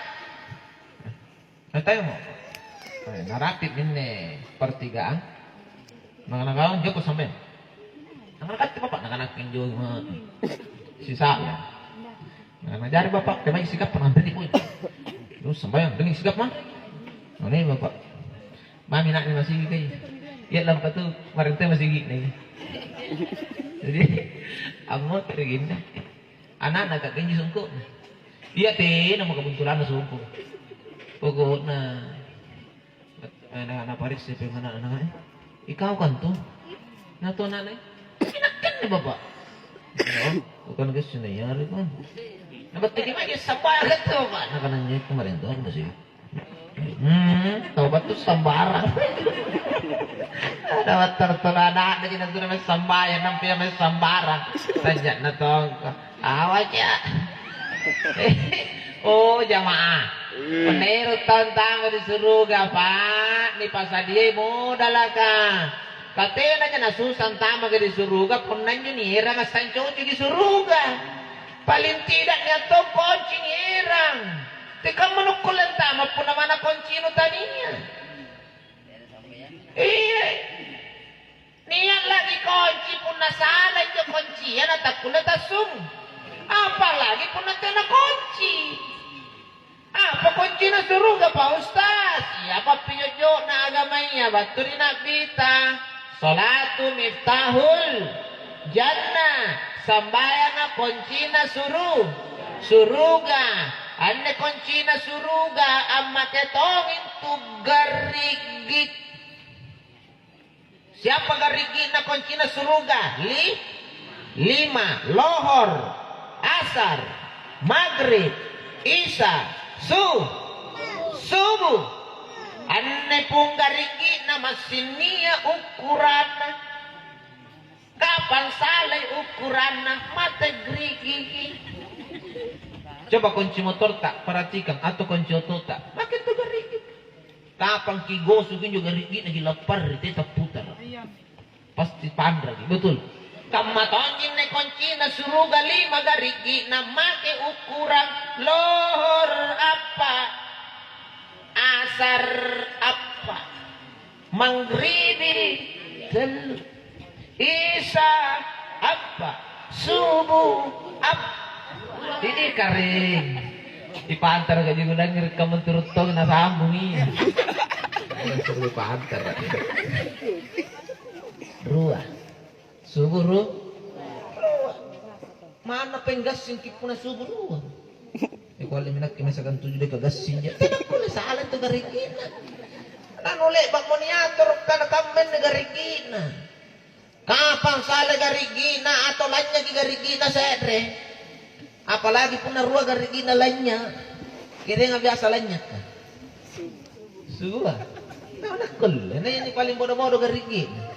Tayo mo. Narapit ini pertigaan. Nanganagawan joko sampai. Nanganak bapak, nanganak yung sisa ya. Nah, jari bapak, coba sikap pengantin ibu. Terus sembahyang, dengan sikap mah. Nah, ini bapak. Mami nak ni masih gigi. Ya lampat tu, kemarin tu masih gigi ni. Jadi, amot tergina. Anak-anak kat kenji sungkuk. Iya teh, nama kebetulan na sungkuk. Pokok na. Anak-anak parik siapa yang anak-anak Ikaw kan tu? Nato anak Pinakan ni bapak. Bukan guys, sinayari ko. Nabatigim ay sambaran to ba? Nakananya kemarin doon ba siya? Tahu ba to sambaran? Dapat tertolada na ginagdo na may sambayan ng pila may sambaran. Tanya na to. Awat ya. Oh jamaah. Menurut tentang di surga pak, ni pasadie modal ka. Katena nya nasusan tama di surga, punanyo ni irang asancho di surga. Paling tidak niya to kunci ni irang. Tika manukulan tama po naman na kunci no taniya. Iya. Niya lagi kunci pun nasala yung kunci yan at akulat asum. Apalagi pun natin na kunci. Apa kunci na surga pa ustaz? Siapa pinyojo na agamanya? Baturi na bita. Salatu miftahul jannah. Sambayang na kunci na suruga. Ane kunci na suruga. Amat etongin tu garigit. Siapa garigit na kunci na suruga? 5. Lohor, asar, maghrib, isya, subuh. Ane pong garigi na masinia ukuran. Kapan salay ukuran na matagrigi. Coba kunci motor tak perhatikan atau kunci oto tak. Makin tu garigi. Kapan kigosukin juga garigi na gilapar tetap putar. Pasti pandra betul. Kamatonjin na kunci na suruga 5 garigi na make ukuran lohor apa asar apa maghribi isya apa subuh apa ini kering dipantar gaji gudang ngerekam turut tong na sambung iya suruh dipantar ruah subuh ruh mana penggas singkip puna subuh ruah kalau minak misalkan 7 dia kagasin ya tidak boleh salah itu garigina kan oleh bak moniator karena kamen garigina kapan salah garigina atau lainnya di garigina sedre apalagi pun ruah garigina lainnya kira nggak biasa lainnya suah nah nakul ini paling bodoh-bodoh garigina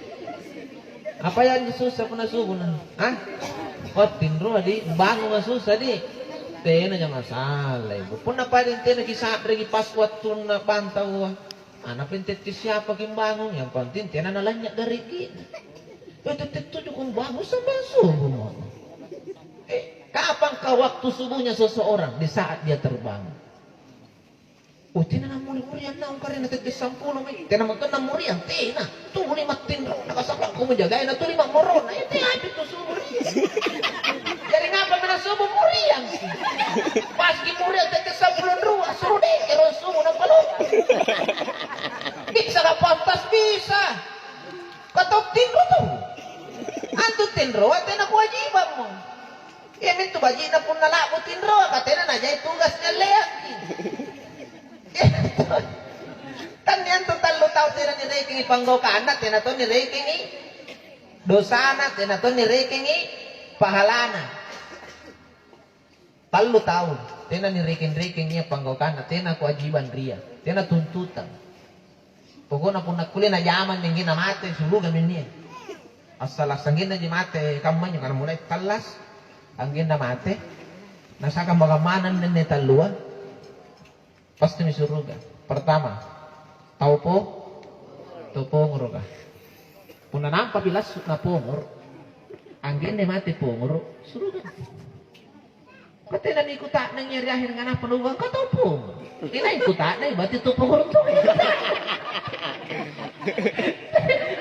apa yang susah pun subuh ah kotin ruah di bangun susah di tena jangan salah ibu pun apa yang tena kisah lagi pas waktu na pantau anak pentet siapa kim bangun yang penting tena nalanyak dari kita itu juga bangun sampai subuh kapan kau waktu subuhnya seseorang di saat dia terbangun oh tena na muri-muri yang naung karena tetes sampul tena makan na muri yang tena tuh muri matin ro nakasabak ko menjaga na tuh 5 moron na tena itu subuh jadi ngapa mana subuh muri yang pas ki muri yang tetes sampul ruah suruh deh kero subuh na palo bisa ka pantas bisa katop tinro tuh antu tinro tena kewajiban mo ya mintu baji na pun nalabo tinro katena na jay tugasnya leak kan yan to talo tao tira ni reking ipanggaw ka anak tina to ni reking dosana tina to ni reking pahalana talo tao tina ni reking niya panggaw ka anak tina kewajiban ria tina tuntutan pokoknya pun nakuli na yaman yung ginamate sulugan niya asalas ang gina mate kamay yung kana mulai talas ang ginamate nasa kamagamanan ni taluan pasti misuruga. Pertama, tahu pongor ka. Puna nampak bilas na pongor, anggin de mati pongor, suruga. Kata na ikuta nang nyariahin nga na panugang ka tahu pongor. Ina ikuta na berarti tu pongor tu.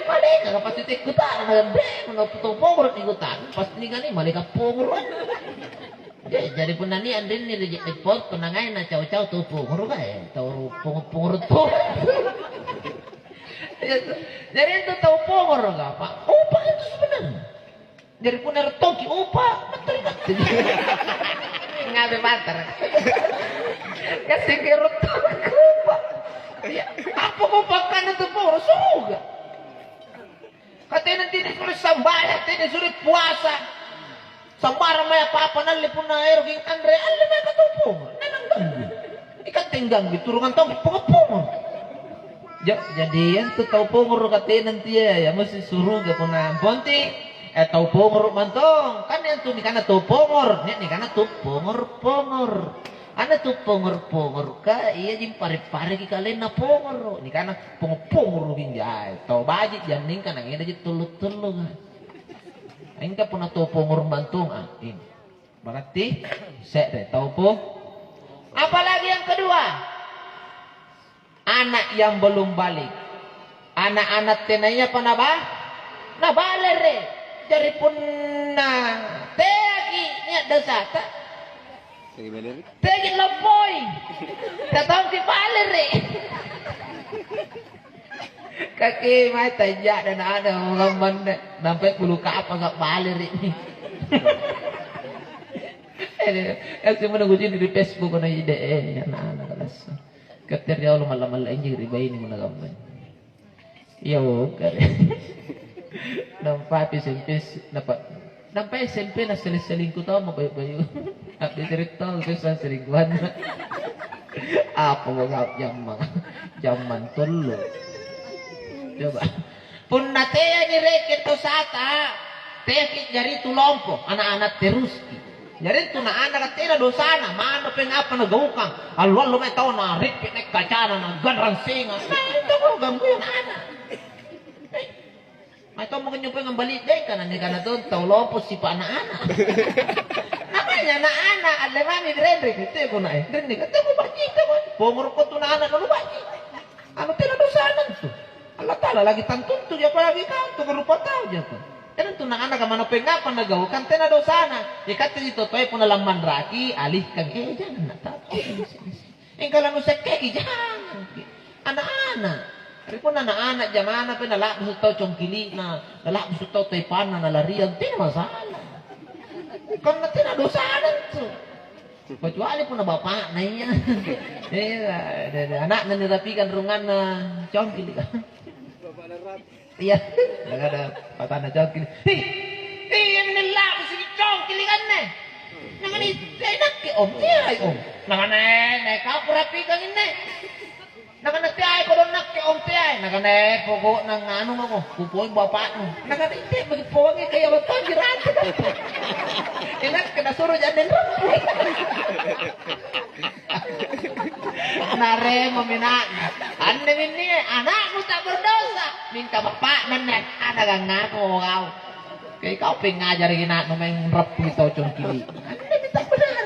Malika ka pasti ikuta na gande, mga pongor ikuta, pasti ni gani malika pongor. Jadi pun nani andin ni report penangai na caw-caw tu pungur ka tahu pungur tu. Jadi itu tahu pungur ka pak. Upah itu sebenarnya. Jadi pun ada toki upah betul kan? Ngabe bater. Kasih kerut upah. Ya, apa upah kan itu pungur suruh. Katanya nanti disuruh sambayat, disuruh puasa. Sambar may apa nali pun na air ging Andre alle may katupong nanang ganggu ikat tinggang biturungan tong pungpung jadi yan tu tau pungur katenan tiya ya mesti suruh ga pun na ponti tau pungur mantong kan yan tu ni kana tau pungur ni kana tu pungur ana tu pungur ka iya jim pare-pare ki kalen na pungur ni kana pungur ging jay tau baji janing kana ngida jit tulut-tulut Engkau pernah topo ngurbantung ini. Berarti saya topo. Apalagi yang kedua, anak yang belum balik. Anak-anak tenanya apa nabah? Nabalere. Jadi pun na teagi nya dosa ta. Teagi lopoy. Tatang si balere. Kaki mai tajak dan ada orang benda sampai bulu apa enggak balir ini. Aku menunggu di Facebook na ide anak-anak kelas. Ketir dia Allah malam-malam anjing riba ini mana gambar. Yo kare. Nampak SMP na selingkuh tau mau bayu-bayu. Abi cerita kisah selingkuhan. Apa mau zaman tulu. Coba. Pun natea ni reket to sata. Teki jari tu lompo anak-anak teruski. Jari tu na anak tena dosana mana pengapa na gaukang. Alwal lo may tao na rikit na kacana na ganrang singa. Ito ko gangguin anak. May tao mo kanyo pengang balik day ka na ni ka na doon. Tao lompo si pa anak-anak. Namanya na anak. Alemani drenre. Ito ko na eh. Drenre. Ito ko bajik. Pumuro ko to na anak na bajik. Ano tena dosanan to? Allah Ta'ala lagi tantun tu dia lagi kau tu berupa tahu je tu. Dan tu nak anak mana pengapa nagau kan tena dosana. Ikat itu toy pun dalam mandraki alihkan jangan nak tahu. Engkau nusa jangan. Anak-anak. Tapi pun anak-anak jamana pun nalak musuh tahu congkili na nalak musuh tahu taipan na larian tidak masalah. Karena tena dosana tu. Kecuali pun bapak nanya. Anak nanti rapikan rungan congkili kan. Iya, nggak ada patah congkil. Yang ngelak mesti congkil kan nih. Nangan itu enak ke om tiai om. Nangan nek kau rapikan ini. Nangan tiai kau nak ke om tiai. Nangan pokok nang anu aku kupoin bapakmu. Nangan itu bagi pokoknya kayak betul jirat. Enak kena suruh jadi rempuk. Nare meminat anda ini anakmu tak berdosa minta bapak nenek ada gak ngaku kau kayak kau pengen ngajar anak nomeng rep itu congkili anda minta benar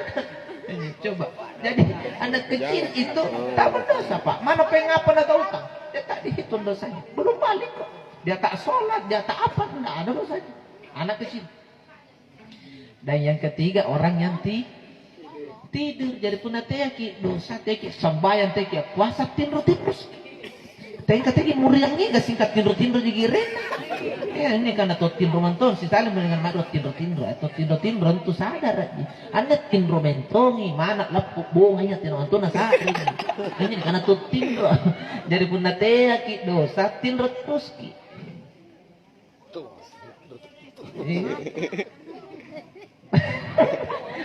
coba jadi anak kecil itu tak berdosa pak mana pengen apa nak utang dia tak dihitung dosanya belum balik kok dia tak sholat dia tak apa tidak ada dosanya anak kecil dan yang ketiga orang yang tidur jadi punah teki dosa teki sambayan teki puasa tinro terus tengka teki muriangnya gak singkat tinro jigiren ya ini karena to tinro manton si saling dengan makro tinro atau tinro itu sadar anda tinro mentongi mana lapuk bonganya tinro manton sadar ini karena to tinro jadi punah teki dosa tinro terus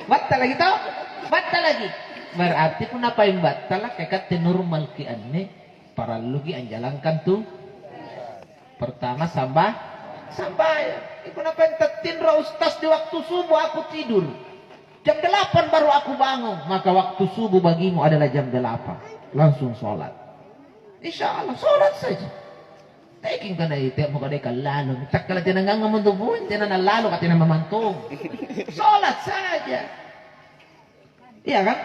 batal lagi tau batal lagi berarti pun apa yang batal kayak normal ki aneh para lugi anjalankan tuh pertama sampai itu apa yang tertindra ustaz di waktu subuh aku tidur jam 8 baru aku bangun maka waktu subuh bagimu adalah jam 8 langsung sholat insya Allah sholat saja taking ka na ite mo ka lalu tak kala tinanggang ngamuntubuin tinang lalu ka tinang mamantong sholat saja iya kan?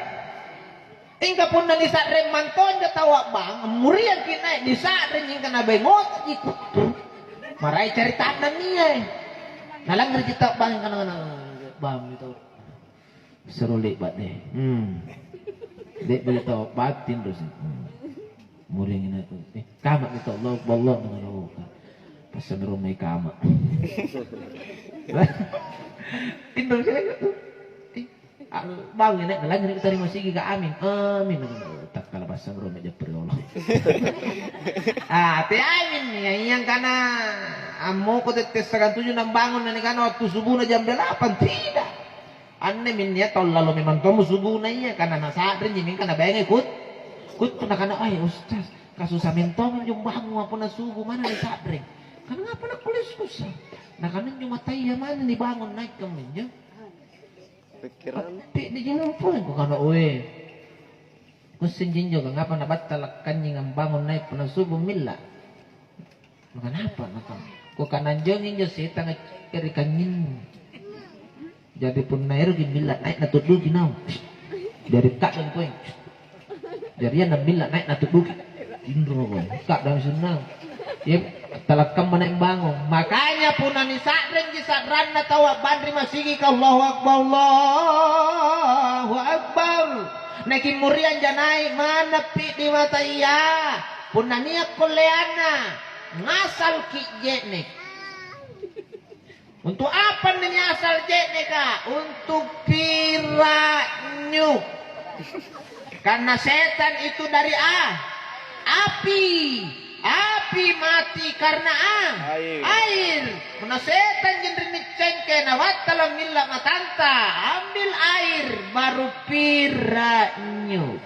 Ingka pun na nisa rin manton ka tawa bang, muriang kinay, nisa rin yung ka na bengot, ikot to. Maray cerita na niya eh. Nalang rin kita bang ka na bang ito.
Seru lebat deh. Dek beritahu batin terus. Muring ini kamak itu Allah dengan Allah. Pasal rumah kamak. Tidur saya tu. Bang ini lagi ni kita terima sigi ke amin. Amin. Tak kalah pasal rumah je Allah. Te amin ni yang kana amo ko tetes sagan 7 nang bangun ni kana waktu subuh na jam 8 tidak. Anne min ya tolalo memang kamu subuh na iya kana nasadrin jimin kana bayang ikut. Kut pernah kana ay ustaz kasus amintong yung bangun apa na subuh mana ni sadring. Kan ngapa nak kulis kusa? Nah kanan yung matay mana ni bangun naik kami nya.
Pikiran.
Tapi di jinong po ko kana oe. Kusin jinjo ka ngapa na batal kanyang ang bangun naik puna subuh milla. Kenapa naka? Ko kanan jongin jo sita nga kiri kanyin. Jadi pun nairo gimilla naik na tudul ginaw. Dari kak dan koeng. Jadi yan nabilla naik na tudul. Indro ko. Kak dan senang. Ya talakam mana yang bangun. Makanya pun ani sadren di sadran na tawa bandri masigi ka Allahu Akbar Allahu Akbar. Naki murian janai mana pi di mata iya. Pun nania koleana ngasal ki jekne. Untuk apa nih asal jekne ka? Untuk piranyu. Karena setan itu dari api. Api mati karena air. Mana setan jendri cengke na watala milla matanta. Ambil air baru piranyu.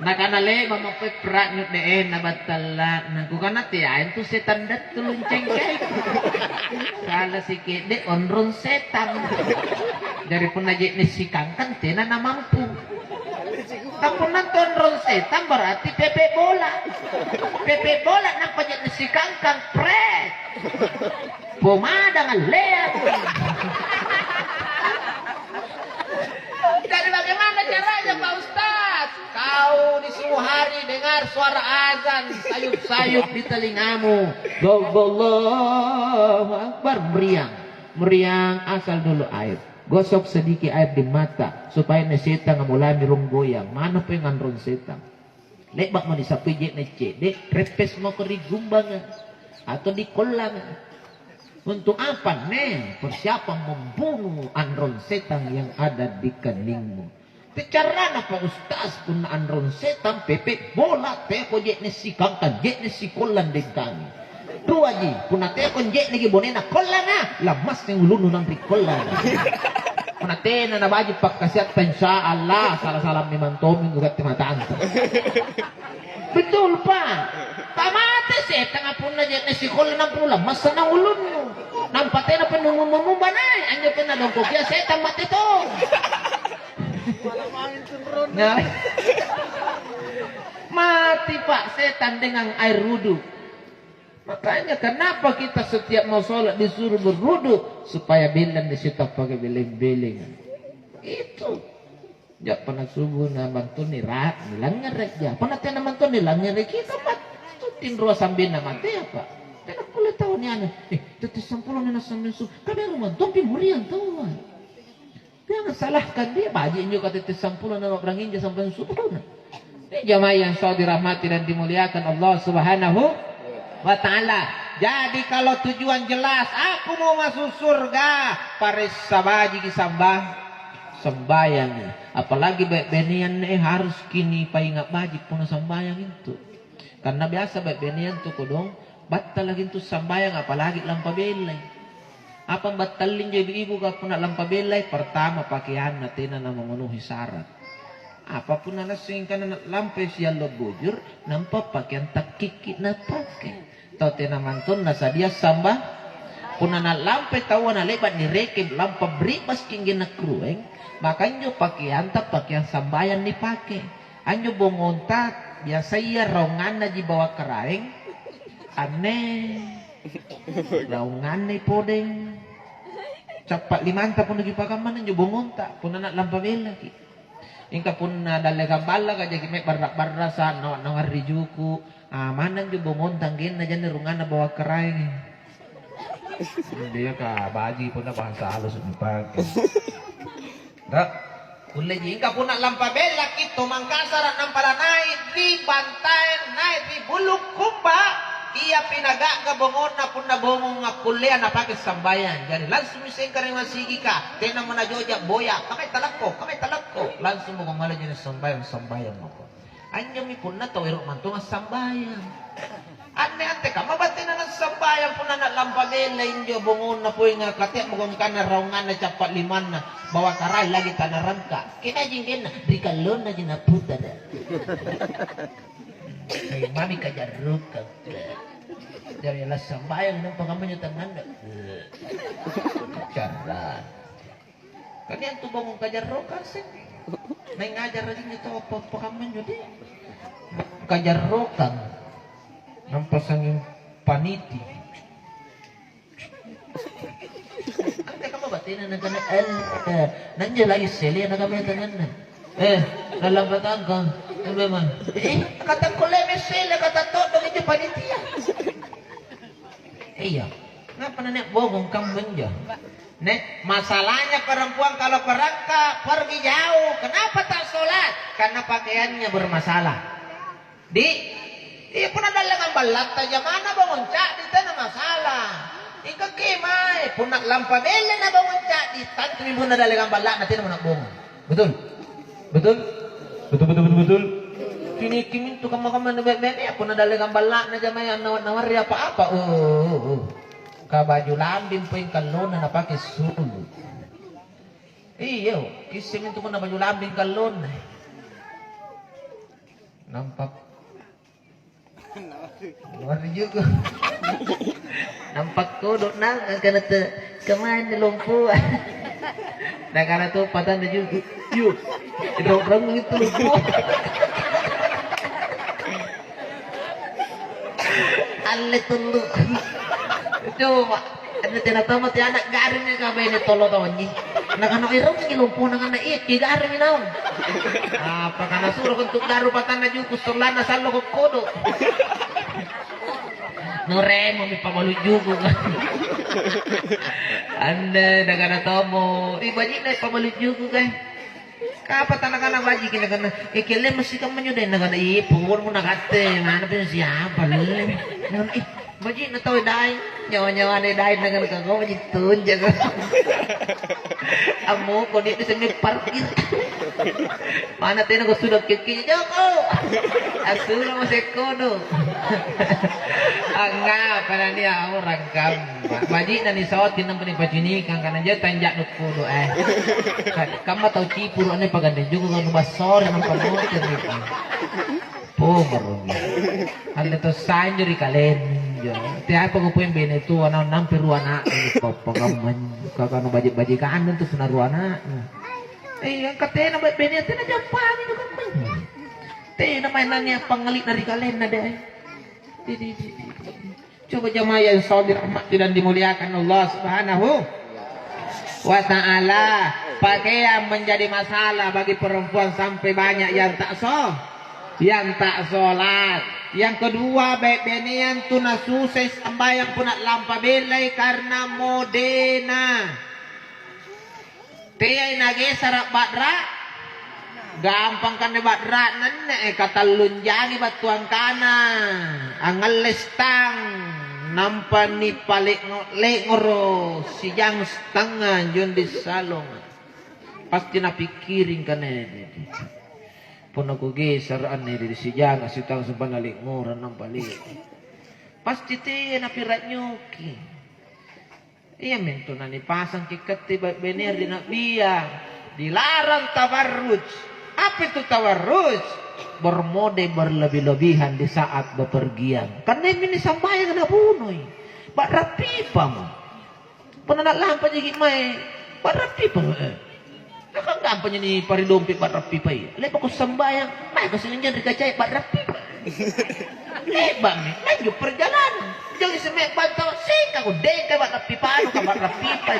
Nah karena le mamapai piranyu deh na batala. Nah kukana tiain tu setan dat tulung cengke. Salah sikit de onron setan. Dari penajik ni si kangkang tena na mampu. Tapos nonton ron setan berarti pepe bola. Pepe bola nang pajak ni si kangkang pret. Pomada ng leak. Jadi bagaimana caranya Pak Ustaz? Kau di subuh hari dengar suara azan sayup-sayup di telingamu. Allahu Akbar meriang. Meriang asal dulu air. Gosok sedikit air di mata supaya ni setan mulai mirung goyang. Mana pa yung andron setan? Lebak mo ni sa pijit na cedek, repes mo ko di gumbangan atau di kolangan. Untuk apa nih? Persiapan membunuh andron setan yang ada di keningmu. Bicara apa Ustaz pun andron setan pepe bola teko jek ni si kangkan jek ni si kolan di kami. Dua ji puna teko jek ni bonena kolana lamas yang ulunu nang di kolan. Puna tena na baji pakasiat insya Allah salah-salah ni mantomin gugat timataan. Betul Pak. Tamate setan pun na jek ni si kolan nang pula mas na ulunu. Nampatay na panumumumba na. Anyo pa na dongkok ya setan mati to. Nah, mati Pak setan dengan air wudhu. Makanya kenapa kita setiap mau sholat disuruh berwudhu supaya bilang disitu pakai beling-beling. Itu. Ya pernah subuh na bantu ni rat, nilang ngerek ya. Pernah tena bantu nilang ngerek kita mat. Tutin ruas sambil na mati apa? Tena pula tahu ni ana. Tutis sampulon na sambil su. Kada rumah tompi murian tahu. Jangan salahkan dia. Baji nyo kata tutis sampulon na orang inja sampai subuh na. Ini jamaah yang saudara dirahmati dan dimuliakan Allah Subhanahu wa ta'ala. Jadi kalau tujuan jelas aku mau masuk surga paris sabaji sembayang. Apalagi baik benian harus kini paingat baji pun sembayang itu. Karena biasa baik benian tuh kodong batal lagi itu sembayang apalagi lampa belai. Apa batalin jadi ibu kalau nak lampa belai pertama pakaian natina na memenuhi syarat. Apapun anak singkan anak lampai sial lo bujur nampak pakaian tak kiki na pakai. Tau tena mantun nasa dia sambah pun anak lampai tahu anak lebat ni rekeb lampa beribas kinggi na krueng makanya pakaian tak pakaian sambayan dipakai. Anyo bongonta biasa iya rongan na di bawah keraeng aneh raungan ni podeng cepat limanta pun lagi pakaman anyo bongonta pun anak lampa bela ki. Ingka pun dalaga bala ka jadi mek barra sa no ngarijuku amanan jo bongontang gen na jan rungan na bawa keraeng.
Dia ka baji pun na bahasa halus dipakai.
Dak. Ule jingka pun nak lampabela kito mangkasara nampala naik di bantayan naik di buluk kumba. Iya pinaga ka bongon na pun na bongong nga kuliah na pakai sambayan. Jadi langsung mising ka rin masigi ka. Tena mo na joja boya. Kamay talak ko. Langsung mo kumala dyan sambayan mo ko. Anya mi pun na tawiro man to nga sambayan. Ante ka, mabati na ng sambayan po na nalampagela inyo, bungon na po yung kati, mukhang ka na raungan na capat liman na, bawa karay, lagi tanaram ka. Kinajing na, di kalon na dyan na puta na. Ay, mami ka jaruk ka. Dari alas sambayan ng pangaman yung tangan na. Charan. Kanian to bangong ka jaruk kasi. May ngajar rin ito, pangaman nyo di. Kajarukan. Nampasang yung paniti. Ante ka mabati na nagana nandiyan lagi sili na kami tangan na. Nalambatan ka. Ano man? Katang ko leme sili katato dong ito panitia. Iya. Ngapa na nek bogong kambing dyan? Nek, masalahnya perempuan kalau berangkat pergi jauh. Kenapa tak sholat? Karena pakaiannya bermasalah. Iya pun ada lengan balat aja mana bangun cak di tanah masalah. Ika kemai pun nak lampa bela na bangun cak di tanah tapi pun ada lengan balat nanti nak bangun. Betul. Kini tu kamu bebek ya pun ada lengan balat na jamai nawar ya apa. Ka baju lambim pun kalon na pakai sulu. Iyo, kisim itu pun na baju lambim kalon. Nampak luar juga. Nampak kodok nang karena tu kemana lumpuh. Dan karena tu patan juga. Yuk, orang itu lumpuh. Ale tulu. Coba, ada tinatama mati anak garing ni kabay ni tolo tawon ni. Nakano irong ni lumpuh nang anak iki garing ni naon. Apa kana suruh untuk daru patan na juga solana salo ko kodok. Noremo mi pamalu juga kan. Anda nagana tomo, ibaji na pamalu juga kan. Kapat tanah baji kina kana ikile masih kamu nyudah nagana ipur mo nakate mana pun siapa lem. Baji na tahu dai nyawa ni dai nagana kagau baji tunjang. Amo ko di sini parkir. Mana tayo ko sudah kiki Joko. Asura mo sekono. Angga pada dia orang gamba. Baji na ni sawat tinang pani pacini kang kanan je tanjak nu kudo Kamu tahu cipur ane paganda juga kan basor nang panot ni. Po marungi. Ande to sanjuri kalen. Tiap ko po yung beneto ana nampiruana ni pagaman kakano baji ka andun to sunaruana. Ang katena ba beneto na jampang ni kan. Te na may nanya pangalit na rikalen na dai. Coba jamaah yang saudara rahmati dan dimuliakan Allah Subhanahu wa ta'ala. Pakaian menjadi masalah bagi perempuan sampai banyak yang tak sholat. Yang kedua, baik-benian tuna sukses sembahyang pun nak lampa belai karena modena. Tiai nage sarap badra. Gampang kan debat ranan kata lunjangi batuan kana angal lestang nampan ni palik ngoro sijang setengah jun di salong pasti na pikirin kan pun aku geser ane di sijang sitang sepan alik ngoran nampalik pasti te na pirat nyuki iya mento na ni pasang kikati bener di nak biar dilarang tabarruj. Apa itu tawarruj? Bermode berlebih-lebihan di saat bepergian. Karena ini sampai kena bunuh. Bak rapi pam. Penanak lampa jadi mai. Bak rapi pam. Nakang gampang ni paridompi bak rapi pai. Lepas aku sembahyang, mai kasi ngan rikacay bak rapi. Lepas ni, maju perjalanan. Jangan semek bantau sing aku deka bak rapi paano ka bak rapi pai.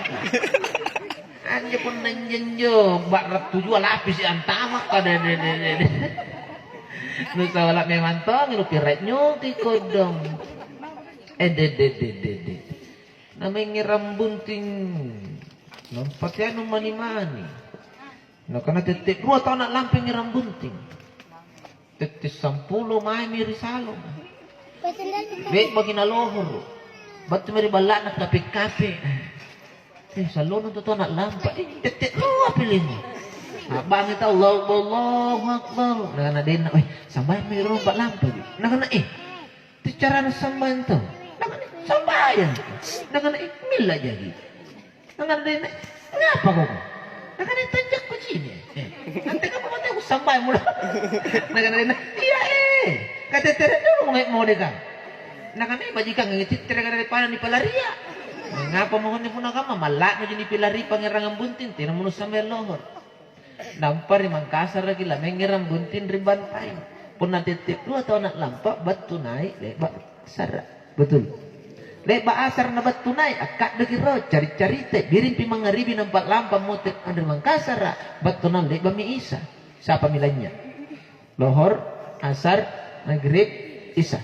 Anja pun nanjenjo bak rap tujuh lapis yang tamak kada de. Nu sawala memang tong lu piret nyuti kodong. De. Namanya ngiram bunting. Nampak ya nu mani-mani. Nah karena titik 2 tahun nak lamping ngiram bunting. Titik 10 mai miri salong. Baik bagi nalohor. Batu meri balak nak kape-kape. Salon untuk nak lampak. Titik 2 pilihnya. Abang kita Allahu Akbar. Nah kana den sambayan meri rompak lampak. Nah kana cara sambayan tu. Nah kana sambayan. Nah kana mila jadi. Nah kana den ngapa kau? Nah kana tanjak ko sini. Nanti kamu mati aku sambayan mula. Nah kana den iya kata tere dulu mau degang. Nah kana bajikan ngitit tere kana depan ni palaria. Ngapa mohon ni pun agama malak mo jini pilari pangerangan buntin tina munus sambayan lohor. Nampar di Mangkasar lagi lah mengiram buntin riban pain pun nanti tip 2 tahun nak lampak batu naik leba asar betul leba asar na batu naik akak dekiro cari-cari teh birin pi mangaribi nampak lampak motif ada Mangkasar batu naik leba mi isa siapa milanya lohor asar maghrib isa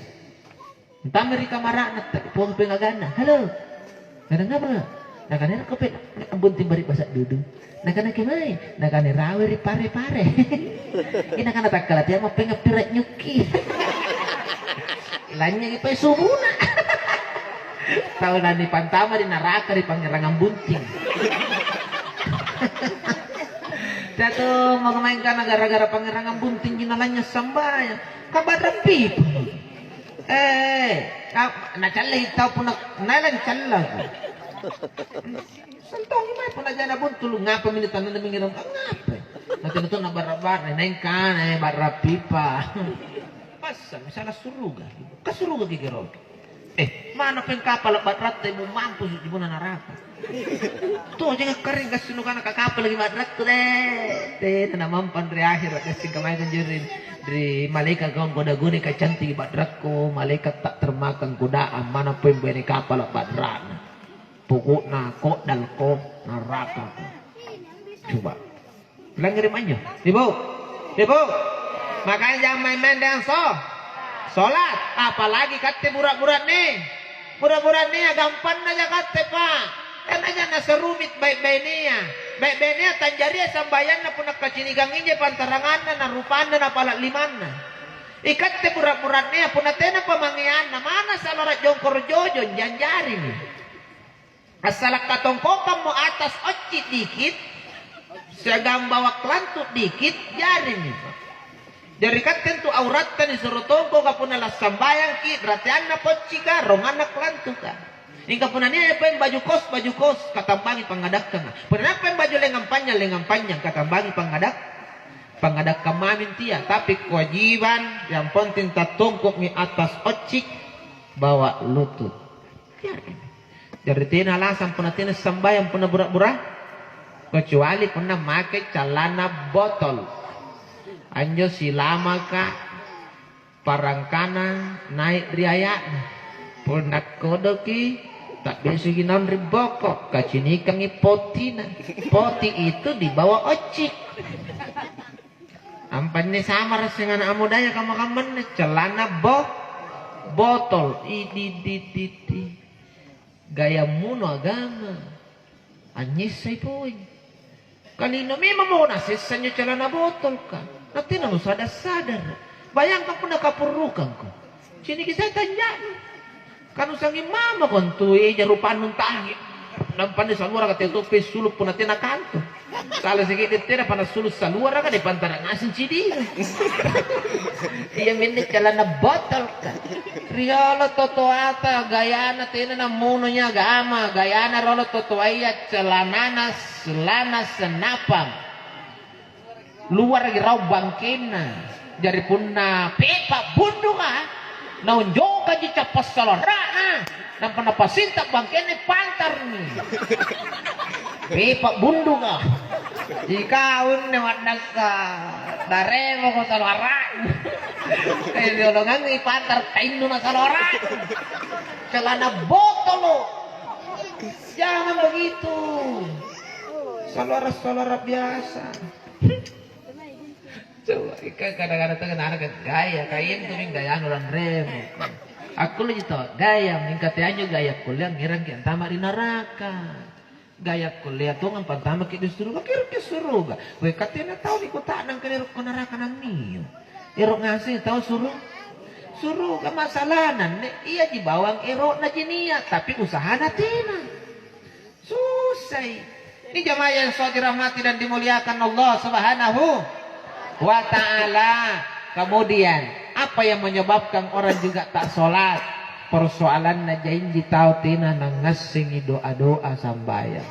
entah mereka marah nak tak puang pengagana halo kadang ngapa nak kan kopi buntin bari basak duduk nak kana kemai nak kana rawe ri pare-pare ina kana takala dia mah pengepirat nyuki lanya ipai suhuna tahun nani pantama di neraka di pangerangan bunting jatuh mau kemainkan gara-gara pangerangan bunting jinalanya sambayang kabar rapi nak calai tau pun nak nalan calai sentong gimana pun aja na buntul ngapa militan na mengiram ngapa nanti itu na barabar nengkan barra pipa masa misalnya suruga kasuruga gigero mana pengkapal batrat mau mampus di mana neraka tuh jangan kering kasih kana kapal lagi batrat tuh deh na mampan dari akhir kasih kamay kanjurin dari malaikat kau goda guni kacanti batratku malaikat tak termakan godaan mana pun beni kapal batrat pokok na kok dan kok neraka coba bilang ngirim aja ibu makanya jangan main-main dengan sholat apalagi kate burak-burak nih gampang aja kate pak kan aja nasa rumit baik-baik nia tanjaria sambayan na punak kacinigang inje pantarangan na rupan na palak liman ikat te burak-burak nia punatena pemanggian na mana salarat jongkor jojon janjari nih asal katongkokan mau atas ocit dikit segam bawa kelantut dikit jari nih dari kan tentu aurat kan disuruh tongko kapun alas sambayang ki berarti anak pocika rong anak kelantut kan hingga pun ini apa yang baju kos katambangi pangadak kan pernah apa yang baju lengan panjang katambangi pangadak kamamin tia tapi kewajiban yang penting tak tongkok mi atas ocik bawa lutut jari dari tina alasan pernah tina sambayang pernah burak-burak kecuali pernah make celana botol anjo silama ka parangkana naik riayat pernah kodoki tak biasa ginan riboko kacinikangi potina poti itu dibawa ocik ampannya sama dengan amudaya kamu celana botol di gaya muno agama anyis say poin kanino memang mau nasisannya celana botol kan nanti namu sadar bayangkan pun nakapurrukan ko sini kisah tanya kan usangi mama kon tu jarupan nuntahi nampan di saluara kata itu pesulup pun nanti nakanto kalau sedikit tidak panas sulus saluara kan di pantaran asin cidi iya minit celana botol kan riolo totoata gayana tina na munonya agama gayana rolo totoaya celana senapang luar lagi raw bangkina jari punna pepa bundunga naunjo ka jica pasalora nampan na pasinta bangkina pantar ni pepa bundunga ikaun ni wadak ka daremo ko salora diolongan ipantar tainu na salora celana botol jangan begitu salora biasa coba ikan kadang-kadang tengah anak gaya kain tuh gaya orang remo aku lagi tau gaya meningkat aja gaya kuliah ngirang kian tamat di neraka Gaya kuliah tuh ngan pertama kita disuruh kira suruh ga. Gue katanya tahu di kota nang kira neraka nang niu. Ero ngasih tahu suruh ga masalah nan iya di bawang ero na jinia tapi usaha natina. Susah. Ini jamaah yang sudah dirahmati dan dimuliakan Allah Subhanahu wa taala. Kemudian apa yang menyebabkan orang juga tak sholat? Persoalan na janji tahu tina nang ngasingi doa-doa sambayang.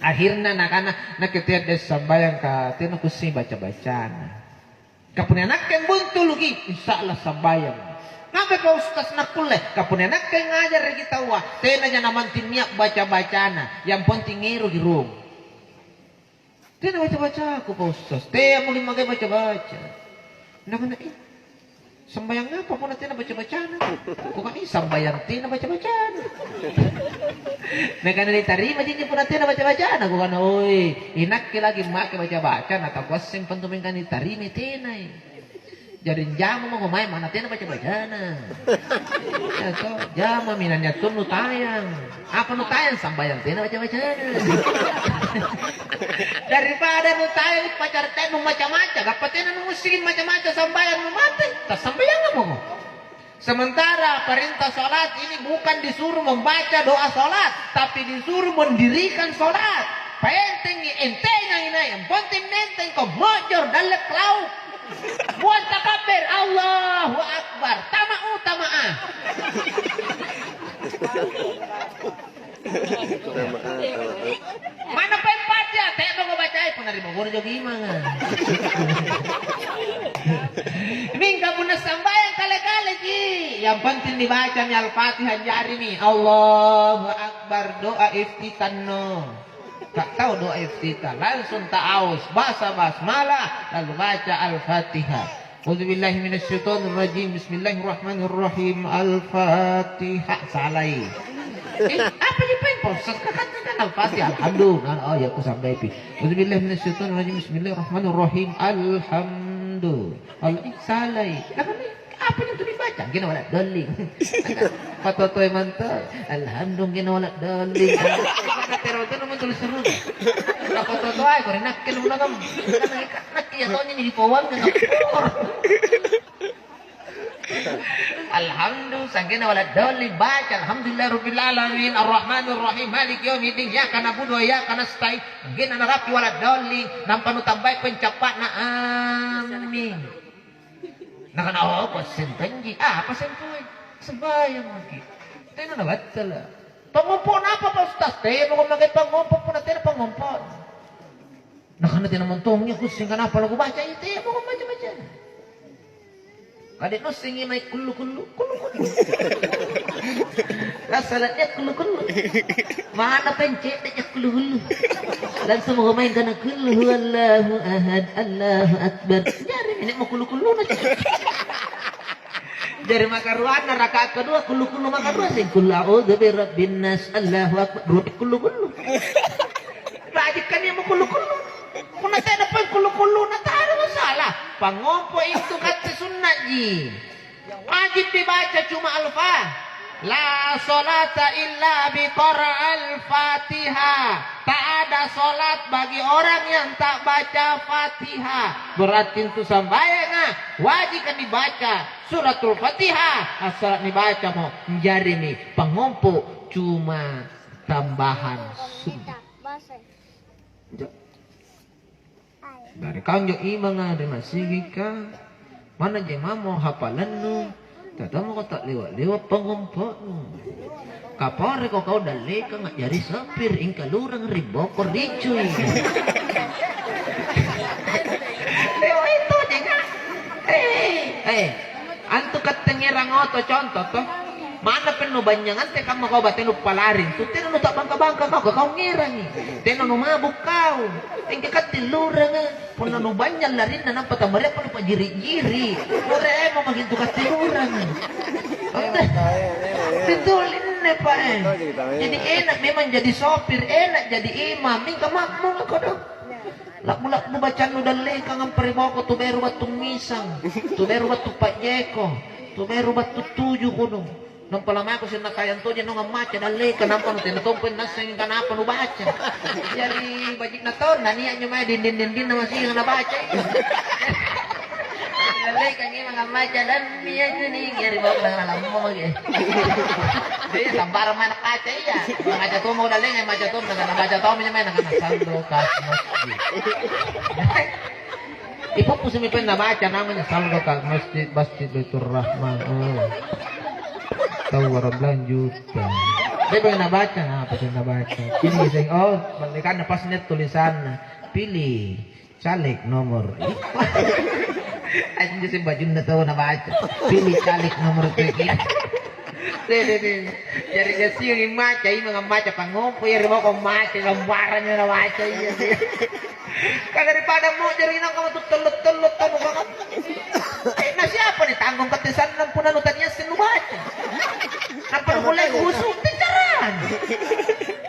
Akhirnya nak ketika des sambayang ka tina kusi baca-bacaan. Kapunya nak yang buntu lagi insyaallah sambayang. Ngabe ka ustaz nak kuliah kapunya nak yang ngajar kita wa tina nya namantin niat baca-bacana yang penting ngiru di room. Tina baca-baca aku pak ustaz. Teh mulai magai baca-baca. Nak sambayang apa pun nanti baca-bacaan. Kok kan sambayang tina baca-bacaan. Mereka diterima jadi pun nanti baca-bacaan. Aku kan oi, inak lagi mak baca-bacaan atau gua simpen tuh mengkan diterima tina. Jadi jamu mau main mana tina baca-bacaan. Ya so, jamu minannya tuh nutayang. Apa nutayang sambayang tina baca-bacaan. Daripada nutayang pacar tenu macam-macam, dapatin nu muslim macam-macam sambayang nu mati. Tak sambayang apa mo? Sementara perintah salat ini bukan disuruh membaca doa salat, tapi disuruh mendirikan salat. Penting enteng ini, yang penting enteng kau mojor dalek lauk. Buat takbir Allahu Akbar, tama'u tama'ah. Mana pempatnya? Teh mau bacain penerima guru juga gimana? Mingga pun sambayang kali-kali ji. Yang penting dibacanya Al-Fatihah jari nih. Allahu Akbar doa iftitah no. Tak tahu doa iftitah langsung ta'awuz bahasa basmalah lalu baca Al-Fatihah. A'udzubillahi minasyaitonir rajim. Bismillahirrahmanirrahim. Al-Fatihah salai. Apa yang pengen proses katakan Al-Fatihah alhamdulillah. Oh ya aku sampai pi. A'udzubillahi minasyaitonir rajim. Bismillahirrahmanirrahim. Alhamdulillah. Salai. Apa yang tu dibaca? Gina wala doling. Patoto mantap. Alhamdulillah gina wala doling. Katero tu naman tulis seru. Patoto ay ko rin nakkel mo lang. Nak ya to ni pawang na. Alhamdulillah sangkina wala doling baca alhamdulillah rabbil alamin arrahmanir rahim maliki yaumiddin ya kana budu ya kana stai. Gina narapi wala doling nampan tambay pencapat na amin. Nakana apa sentanji? Apa sentuy? Sembayang lagi. Tino na batal. Pangumpo na apa pa ustaz? Teh mo magay pangumpo po natin pangumpo. Nakana tinamontong niya kusing kana pa lagu baca ite mo baca-baca. Kadek no singi may kulu-kulu. Salatnya kulu-kulu. Mana pencet dia kulu-kulu. Dan semua main kana kulu Allahu ahad Allahu akbar. Jari ini mau kulu-kulu na. Dari makaruan rakaat kedua kulu-kulu makaruan sing kul a'udzu birabbin nas Allahu akbar kulu-kulu. Rajitkan dia mau kulu-kulu. Kung nasa na kulu-kulu na tayo masalah. Pangompo itu kata sunnah ji. Wajib dibaca cuma al-Fatihah. La solata illa bi al-Fatihah. Tak ada solat bagi orang yang tak baca Fatihah. Berarti itu sambayang wajib kan dibaca suratul Fatihah. Asal dibaca mau menjadi nih pangompo cuma tambahan sunnah. Dari kanjo imang ada masih ka mana jema mau hafalan nu tata mau tak lewat pangompo nu kapore kau dale ka nggak jari sapir ingka lurang ribokor dicuy dewa itu jengah antu katengirang oto contoh toh mana penuh banyangan teh kamu kau batenu palarin tu teh nu tak bangka-bangka kau ngirang teh nu mabuk kau engke katilurang pun nu banyak larin na nampak tamare pun pa jiri-jiri ore mo magitu katilurang ditulin ne pa jadi enak memang jadi sopir enak jadi imam mingka makmum kau dong lak-mulak nu baca nu dalle kang periboko tu beru batu misang tu beru batu Pak Jeko tu beru batu 7 kuno Nung palama ko siya nakayan to, nung amacha, dali, kanapa no, tinutumpin na sa yung kanapa no bacha. Jadi, bajik na to, naniya nyo may din na masih na bacha. Dali, kanyi mga amacha, dan niya nyo ni, yari ba ko lang alam mo mag Jadi, sambar man nakacha iya. Nakacha to mo dali, ngay macha to, nakacha to, may nakanasando ka. Ipupusin mo pa yung nabacha namin, saldo ka, masjid Baitur Rahman. Tahu warab lanjutan. Dia pengen nabaca, apa sih nabaca? Ini sing balikan pas net tulisan pilih caleg nomor. Anjir sih baju nggak tahu nabaca. Pilih caleg nomor tiga. Jadi dia sih yang maca, ini ngaca pangopo ya mau kau maca gambarannya nabaca iya sih. Kan daripada mau jadi nang kamu tuh telut kamu banget. Nah siapa nih tanggung ketisan 60 nutannya sih baca. Apa boleh husuk ticaran?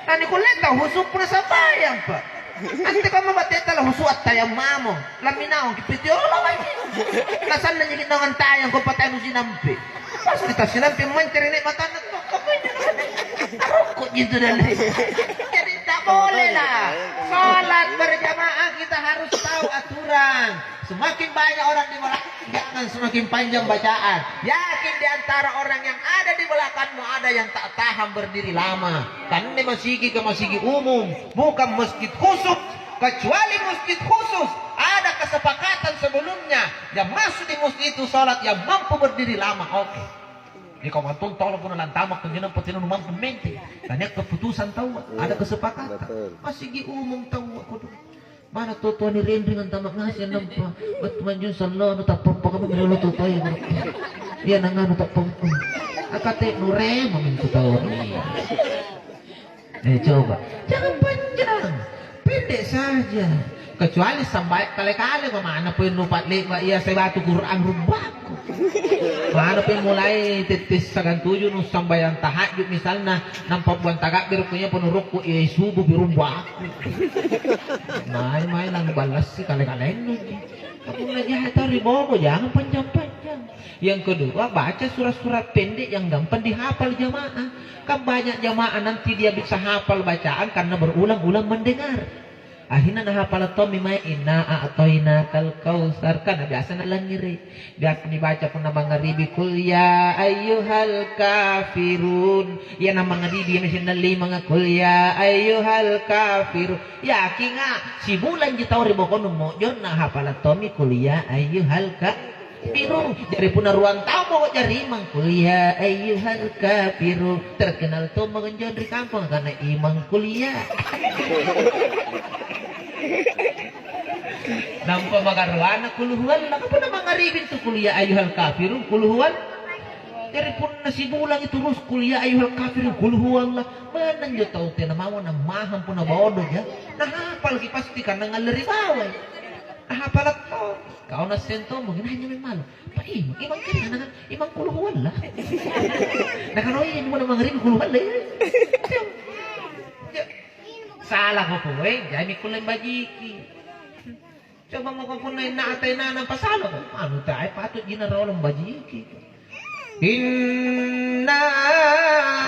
Tani boleh tahu husuk pun sambayang pak. Nanti kamu bateta lah husuk at tayang mamo. Laminaw kipityo lagi. Nasan na nyigit nangan tayang ko patay mo sinampi. Pas kita sinampi mencari nih mata anak kok kapanya arukut gitu dali. Jadi tak boleh lah. Salat berjamaah kita harus tahu aturan. Semakin banyak orang di belakang, jangan semakin panjang bacaan. Yakin di antara orang yang ada di belakangmu ada yang tak tahan berdiri lama. Karena ini masjid ke masjid umum, bukan masjid khusus. Kecuali masjid khusus, ada kesepakatan sebelumnya. Yang masuk di masjid itu sholat yang mampu berdiri lama. Oke. Ini kau mantun tolong pun lantamak kenjinan petinan mampu menti. Tanya keputusan tahu, ada kesepakatan. Masjid umum tahu aku tuh. Mana to ni rendring ang tamak ngasih nampak bat manjun sallo no tapong pa kami bilo to toy dia nangano tapong ko akate nure mamintu tahu coba jangan panjang pendek saja kecuali sampai kali-kali mana pun lupa lek iya saya batu Quran rubahku mana pun mulai titis sagan tujuh nu sambayan tahajud misalnya nampak buan takbir punya penuh ruku iya subuh birubahku main lang balas sih kali-kali ini kamu nanya tari bobo jangan panjang-panjang. Yang kedua baca surat-surat pendek yang gampang dihafal jamaah. Kan banyak jamaah nanti dia bisa hafal bacaan karena berulang-ulang mendengar. Akhirnya hafal atau mimai inna a'toina kal kausar kan biasa nalang ngiri. Biar dibaca pun nama ngaribi kul ya ayyuhal kafirun. Ya nama ngaribi dia mesti nali mga kul ya ayyuhal kafirun. Ya kinga si bulan jitau ribokon mo jon na hafal atau mi kul ya ayyuhal kafirun. Dari pun ruang tamu kok jadi imang kuliah ayyuhal kafirun. Terkenal tuh mengenjon di kampung karena imang kuliah. Nampak magaruan kuluhuan lah apa nama ngaribin tuh kuliah ayyuhal kafirun kuluhuan dari pun nasi bulang itu terus kuliah ayyuhal kafirun kuluhuan lah mana jo tahu teh nama mau maham pun bodoh ya nah apa lagi pasti karena ngaleri bawah apa lah kau nasento mungkin hanya memang pak imang kiri kan imang kuluhuan lah nah kalau ini cuma nama ngaribin kuluhuan lah salah ko po jadi kulen bajiki coba mo ko na inaatay na ng pasalo ko ano tayo patut ginarolong bajiki inna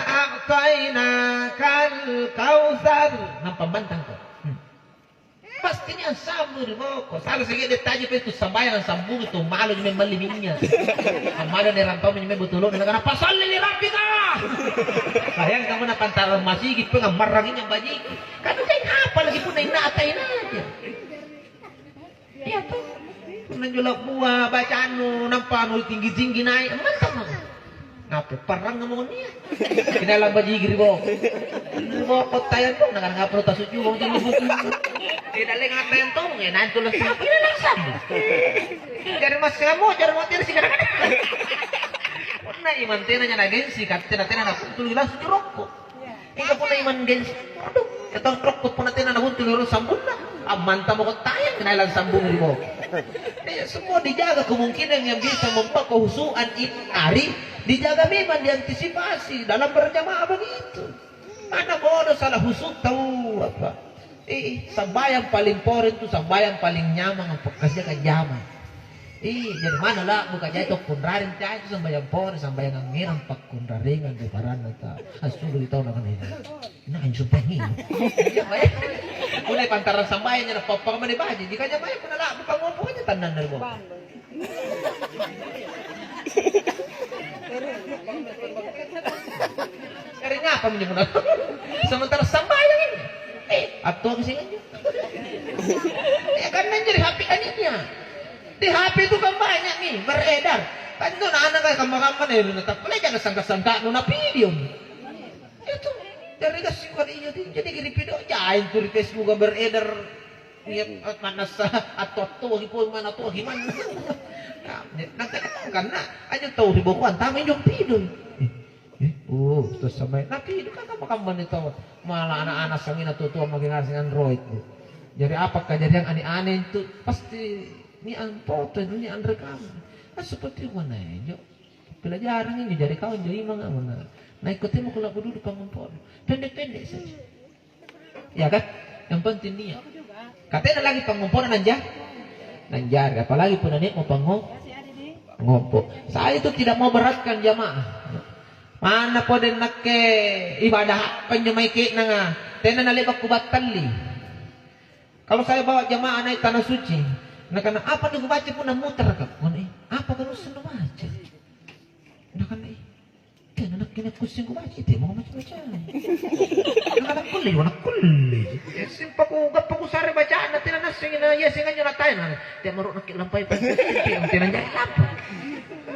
a'tayna kal kausar ng pambantang ko pasti niya sabu di ko salah sige detalye pa ito sambayan ang sambung ito malo niya may maliminya ang malo ni Rantaw niya may butulog na pasal ni Rapi ka sayang kamu na pantalang masigit pa nga marangin yung bajiki kano kayo apa lagi po na inaatay na yan iya to kung nangyulak buwa bacaan mo ng paano tinggi-tinggi na ay mantap mo ngapo parang nga mo niya kinalang bajiki ribo ko tayo po nakangapro tasot yung mga tinibuk tidak lengan tento ngayon nanto lang sa pinalasan dari mas kamu dari mo tira si kadang-kadang na iman tena nya nagensi kat tena na puntul langsung rokok hingga pun iman gensi aduh ketong rokok pun tena na puntul langsung sambung na amanta mo ko tayang kinailan sambung mo semua dijaga kemungkinan yang bisa membuat kehusuan hari dijaga memang diantisipasi dalam berjamaah begitu mana bodoh salah husuk tahu apa sambayang paling porin tu sambayang paling nyaman ang pagkasya ka jaman Jadi mana lah buka jatuh kunraring cai sambayang por sambayang ngiram pak kunraringan di parana ta. Asulo itaw na kanina. Na anjo pengi. Mulai pantaran sambayang nya napapang man baji. Di kanya may panala buka ngopo kanya tanan na mo. Kaya nga pa mo na. Sementara sambayang ini. Ato kasi kanyo. Kan nandiyan happy kanina. Di HP itu kan banyak nih beredar. Kan itu anak kayak kamu-kamu nih lu tetap boleh jangan sangka-sangka nuna video. Itu dari kasih iya jadi gini video jain tuh di Facebook beredar. Lihat mana sah atau tuh hipo mana tuh gimana. Nanti karena aja tahu di bawah tamu yang video. Terus sampai tapi itu kan kamu-kamu nih tahu malah anak-anak sangin atau tuh makin ngasih Android. Jadi apakah jadi yang aneh-aneh itu pasti ini foto ini rekam. Seperti mana ya? Pelajaran ini dari kawan jadi mana mana. Nah ikutnya mau kalau duduk pangumpul. Pendek-pendek saja. Ya kan? Yang penting niat. Katanya lagi pangumpul nanjar. Apalagi pun anak mau ngopo. Saya itu tidak mau beratkan jamaah. Mana po din nakke ibadah penyemaiki nanga. Tena nalibak kubat tali. Kalau saya bawa jamaah naik tanah suci. Nah karena apa nih gue baca pun muter kak, apa kan urusan lo baca? Nah kan kan anak kena kucing gue baca, dia mau macam-macam. Anak kulit. Simpah ku gap ku sare bacaan, nanti nana singin ya singan nyeratain, dia maruk nak lampai pas kucing, dia jadi apa?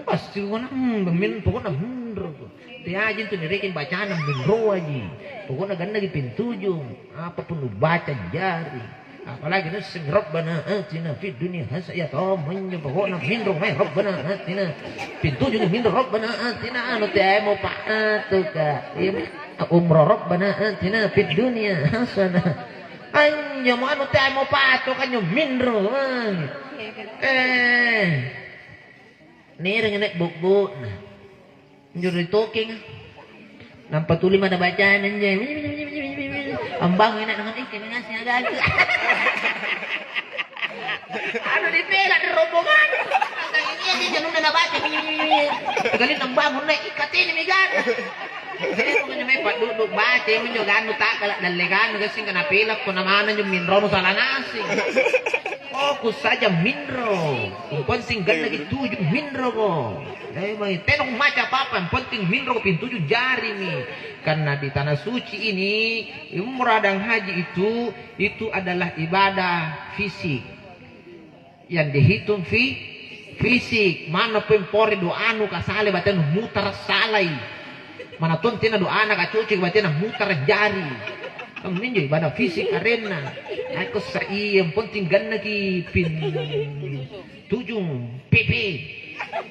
Pasti gue nak min pokoknya mundur. Dia aja tuh nyerikin bacaan minro aja, pokoknya ganda di pintu jung, apapun lu baca jari. Apalagi nasi Rabbana atina fid dunya hasanah ya toh menyebabkan minro mai Rabbana atina pintu juga minro Rabbana atina anu teh mau paatuka umroh Rabbana atina fid dunya hasanah anya mau anu teh mau paatuka nyo minro nireng nek buk njur talking nampak tulis ada bacaan aja ambang enak dengan ikan ngasih agak anu dipelak di rombongan ini aja jangan udah baca kali nambang naik ikat ini megan jadi pokoknya mepat duduk baca menjogan tak galak dalegan gasing kena pilak kena mana yung minro no salah nasi fokus saja minro penting lagi 7 minro ko tenong maca apa penting minro pintu 7 jari nih karena di tanah suci ini umrah dan haji itu adalah ibadah fisik yang dihitung fisik mana pempori doa anu kasale baten mutar salai mana tuh tina doa anak cuci baten mutar jari kamu ibadah fisik karena aku sai yang penting ganna ki pin 7 pp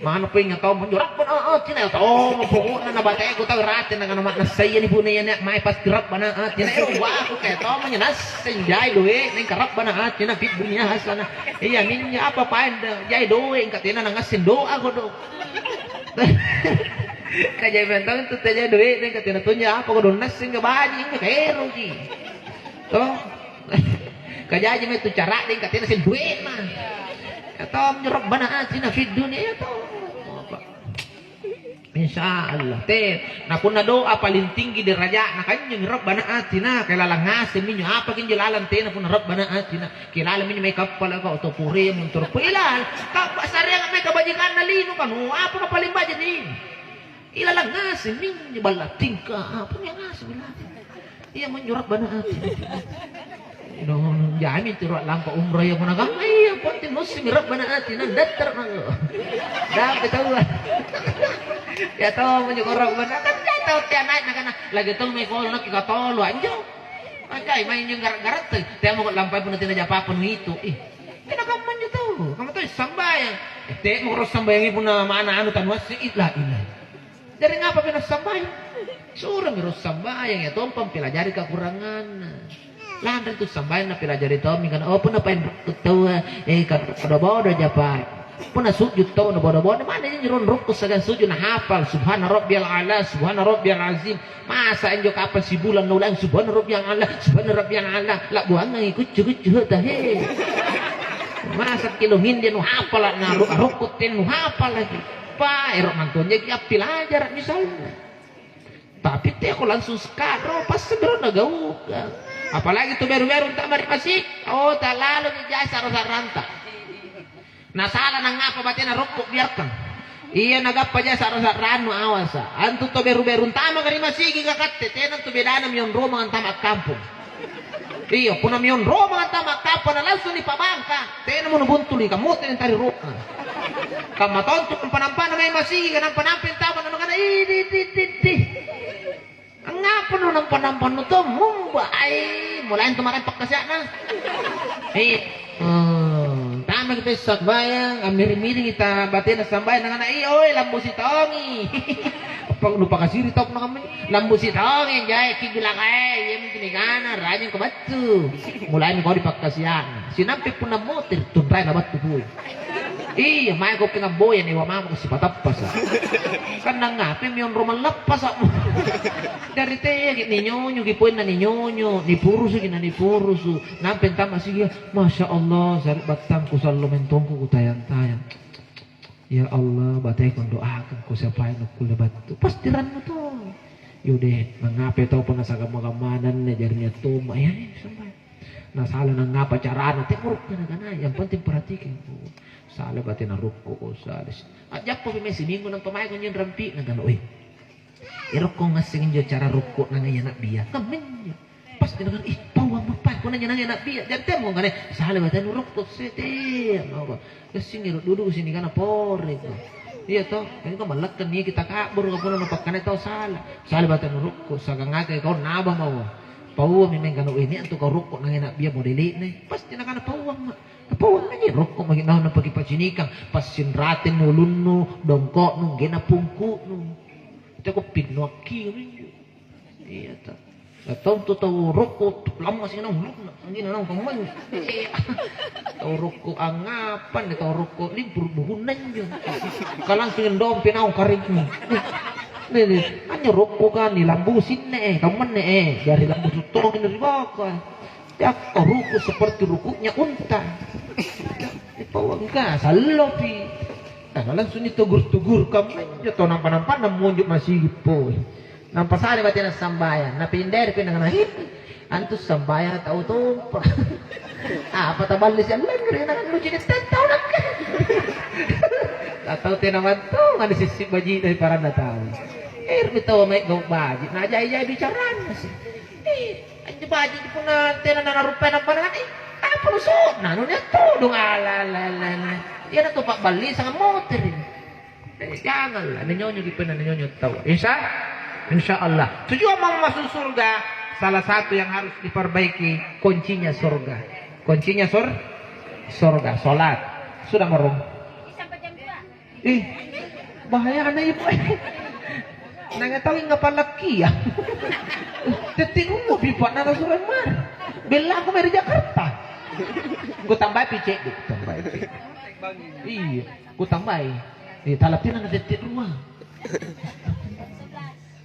mana pengen kau menjurak benar tina tahu pokoknya na baca aku tahu ratin dengan makna saya ni punya nak mai pas gerak benar tina wah aku kayak tahu menyenas senjai doe neng kerap benar tina fit dunia hasanah iya minnya apa paen jai doe engkat tina nangasin doa aku do kajai bentang itu tanya doe neng katina tunya apa aku donas sehingga baji enggak kero ji toh kajai aja itu cara neng katina sin duit mah atau menyerap bana atina fit dunia atau apa insyaallah teh nah kuna doa paling tinggi derajat nah kan nyerap bana atina kelala ngasih minyo apa kin jelalan teh nah kuna rab bana atina kilala minyo may kapal ka to puri muntur pilal ka sareng may kabajikan na lino kan apa ka paling budget ni ilala ngasih minyo balating ka apa nya ngasih bilatin iya menyerap bana atina Nung jamin tiro lang pa umrah yung mga gamay ang puntin mo simirap ba na atin ang datar na ko dapat tahu ya tahu mo yung orang ba na tahu tiyanay na ka na lagi itong may kolo na kikatolo anjo ajay may yung garat tiyan mo lampay po natin na japa po ito kinakaman nyo to kamu to sambayan tiyan mo karo sambayan po na maana-ano tanwas ila dari nga pa pinasambayan surang iro sambayan ito ang pampilajari kakurangan Landry tu sampai na pelajari tahu mingkan oh pun apa yang tahu kan bodoh japa pun sujud tahu na bodoh mana yang nyuruh rukus sagan sujud na hafal subhana rabbiyal ala subhana rabbiyal azim masa enjo kapan si bulan nulang subhana rabbiyal ala lah buang nang ikut cukup dah Masa kilungin dia nu hafal na rukut tin nu hafal lagi. Pa erok mantunya ki apil ajar misalnya. Tapi teh aku langsung skadro pas segera nagau. Apalagi tuh baru-baru tak mari masih. Oh tak lalu jasa rasa ranta. Nah salah nang apa batina rukuk biarkan. Iya nagapa jasa rasa ranu awasa. Antu tuh baru-baru tama kari masih gigakatte. Tenan tuh bedana mion Roma tamak kampung. Iya, puna mion Roma tamak kampung na langsung di pabangka. Tenan mo nubuntuli kamu tenan tari Roma. Kamu tonton penampan may masih kanampan-nampan tama na mga na ngapa nu nampan-nampan nu to mumba ay mulai tumaran pagkasya na. Tama kita sakbayang amiri-miri kita batin na sambayan nga na oy lambo si Tongi. Pag lupa kasiri tok na kami lambo si Tongi jay kibilang ay yun tinigana rajin ko batu. Mulai ni ko di pagkasya. Sinampi po na motor tunray na batu po. Iya, may ko pingaboyan iwa mama ko si patappas. Kan nangapi miyon roman lapas mo. Dari teh ninyo gipuin na ninyo ni purusu gina ni purusu. Nampin tama sige, masya Allah, sari batang ko sa lumentong ko tayan-tayan. Ya Allah, batay kong doakan ko sa payan ko batu. Pastiran mo to. Yude, nangapi tao pa na sa kamagamanan na jarinya tuma. Ayan, sampai. Nasala nang ngapa cara na timuruk na ganay. Yang penting perhatikan po. Sala batin na ruko ko salis. At jak po may siningo ng pamay ko yung rampi na gano'y. Irok ko nga singin yung cara ruko na ngayon na biya. Kamin niya. Pas dinagan, pawang mapay ko na niya na ngayon na biya. Diyan mo nga na, sala batin na ruko sete. Kasi nga dudu sini ka na pore ko. Iya to, kaya ka malagkan niya kita kabur ka po na napagkanay tao sala. Sala batin na ruko sa kangakay ko nabang mo. Pawang may gano'y ni anto ka ruko na ngayon na biya mo dili na. Pas dinagan na pawang ma. Kapawang na niya, roko maginaw ng pagkipasinikang, pasinratin no luno, dongko no, ginapungko no. Ito ko pinwaki rin. Iya ta. Atong totoo roko, lama siya ng luno, ang ginanong kaman. Ito roko angapan, ito roko, libur buhunan yun. Kalang sinindom, pinaw karig mo. Ano roko ka, nilambusin na kaman na dari lambus utong kinaribaka. Jak ruku seperti rukunya unta. Ipawang ka sa lopi. Langsung ditugur-tugur kamu. Ito nampan-nampan namunjuk masih po. Nampasali ba tiyan sambayan? Napinderi pinanganahit. Antus sambayan tau tumpa. Apa tabalis yan? Lagri na lu jadi tataw lang ka. Tataw tinaman to. Nga nisisip baji dari para natao. Bitaw may gaw baji. Najay-jay bicaran. Anjo baji di po na tinanarupay ng panangan apa lusot na ano niya tudong alalala yan ang tupak bali sa motor jangan lah ninyo gipin na ninyo tawa insya Allah tujuan mga masusurga salah satu yang harus diperbaiki kuncinya surga surga sholat sudah merung bahaya na ibu nangatawin nga palaki ya tetingin mo pipa na nasuran man bila ako may Jakarta ku tambay picek ku tambay iya ku tambay talatin na detik rumah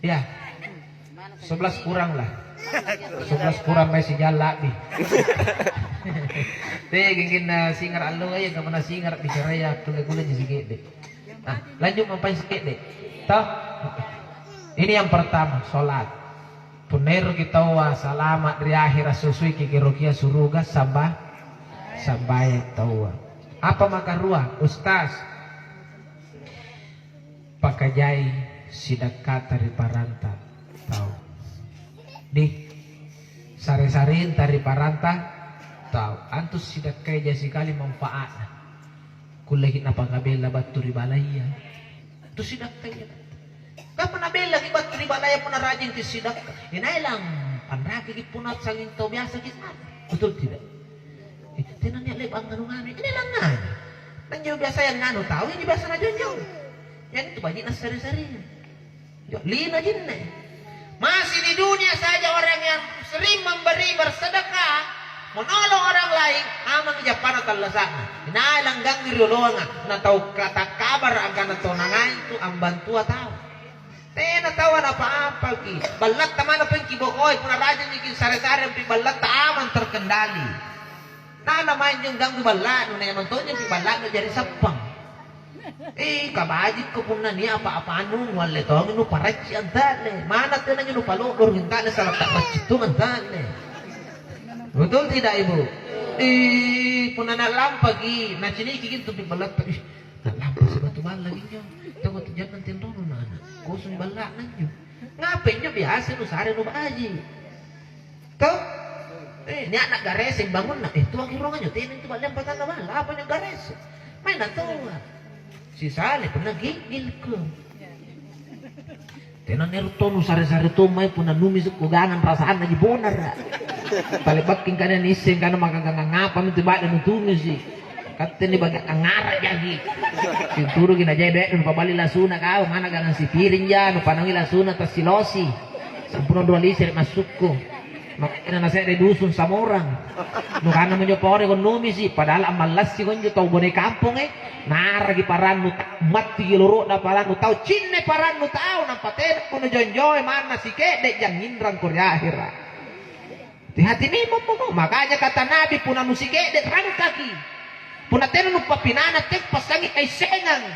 ya 11 kurang lah 11 kurang may sijala di gingin na singar alo ay kamu na singar bicaraya kulay-kulay di sige de lanjut mampay sige de toh ini yang pertama sholat punero kita wa salamat dari akhirat susui kikirukia suruga sampai tawa apa maka ruah ustaz pakajai sidakat dari paranta tahu di sare-sarin dari paranta tahu antus sidakai jasi kali manfaat kulehin apa kabela batu ribalaya tu sidakai kapan nabil lagi bat ribalaya pun rajin ke sidak inailang panraki ki punat sangin tau biasa kita betul tidak tenan ya leb ang nganu-nganu ini lang nganu nanyo biasa yang nganu tahu ini biasa na jauh yang itu banyak na seri-seri lina jinne masih di dunia saja orang yang sering memberi bersedekah menolong orang lain amang japana talasana inailang ganggir yolonga na tahu kata kabar akan atau nangai itu ambantua tahu tena tawan apa-apa ki balat taman apa yang kibokoy puna rajin ni sare-sare pi balat aman terkendali Nala main yung gang balano na yaman to yung balano jadi sapang. Kabajit ko pun na niya apa-apa nun wala to ang inuparat siya dali. Manat ka na yung upalulor yung dali sa latak magsito man dali. Betul tidak ibu? Puna nalampag na sinikikin to balat pa. Nalampag sa batuan lagi nyo. Tawa to dyan ng tindono na anak. Kusong balak na nyo. Ngapin nyo biasa no sari no baji. To? Niya anak garesing bangun na. Tuwang hirungan nyo. Tinin to balang patan naman. Apa nyo garesing? May natuwa. Si Sale pun nagigil ko. Tenan nerto no sari-sari to may pun nanumis ko gangan perasaan na gibonar. Palibaking ka na nising ka na magagangangapa mo tiba na tumis eh. Kata ni baga angara jadi. Siguro ginajay no pabali lasuna ka mana ganang sipirin ya no panangi lasuna tas silosi. Sampun dua lisir masuk ko. Makanya na saya dusun sa morang. No kana mo nyo pore kon numis eh. Padahal amalas si kon nyo tau bonay kampung eh. Naragi paran no mati giluro na paran no tau cinne paran no tau nang paten ko no jonjoy mana si kede jang hindrang kuryahir. Hati ni mo. Makanya kata Nabi puna no si kede rangkaki. Puna teno no papinana tek pasangi ay sengang.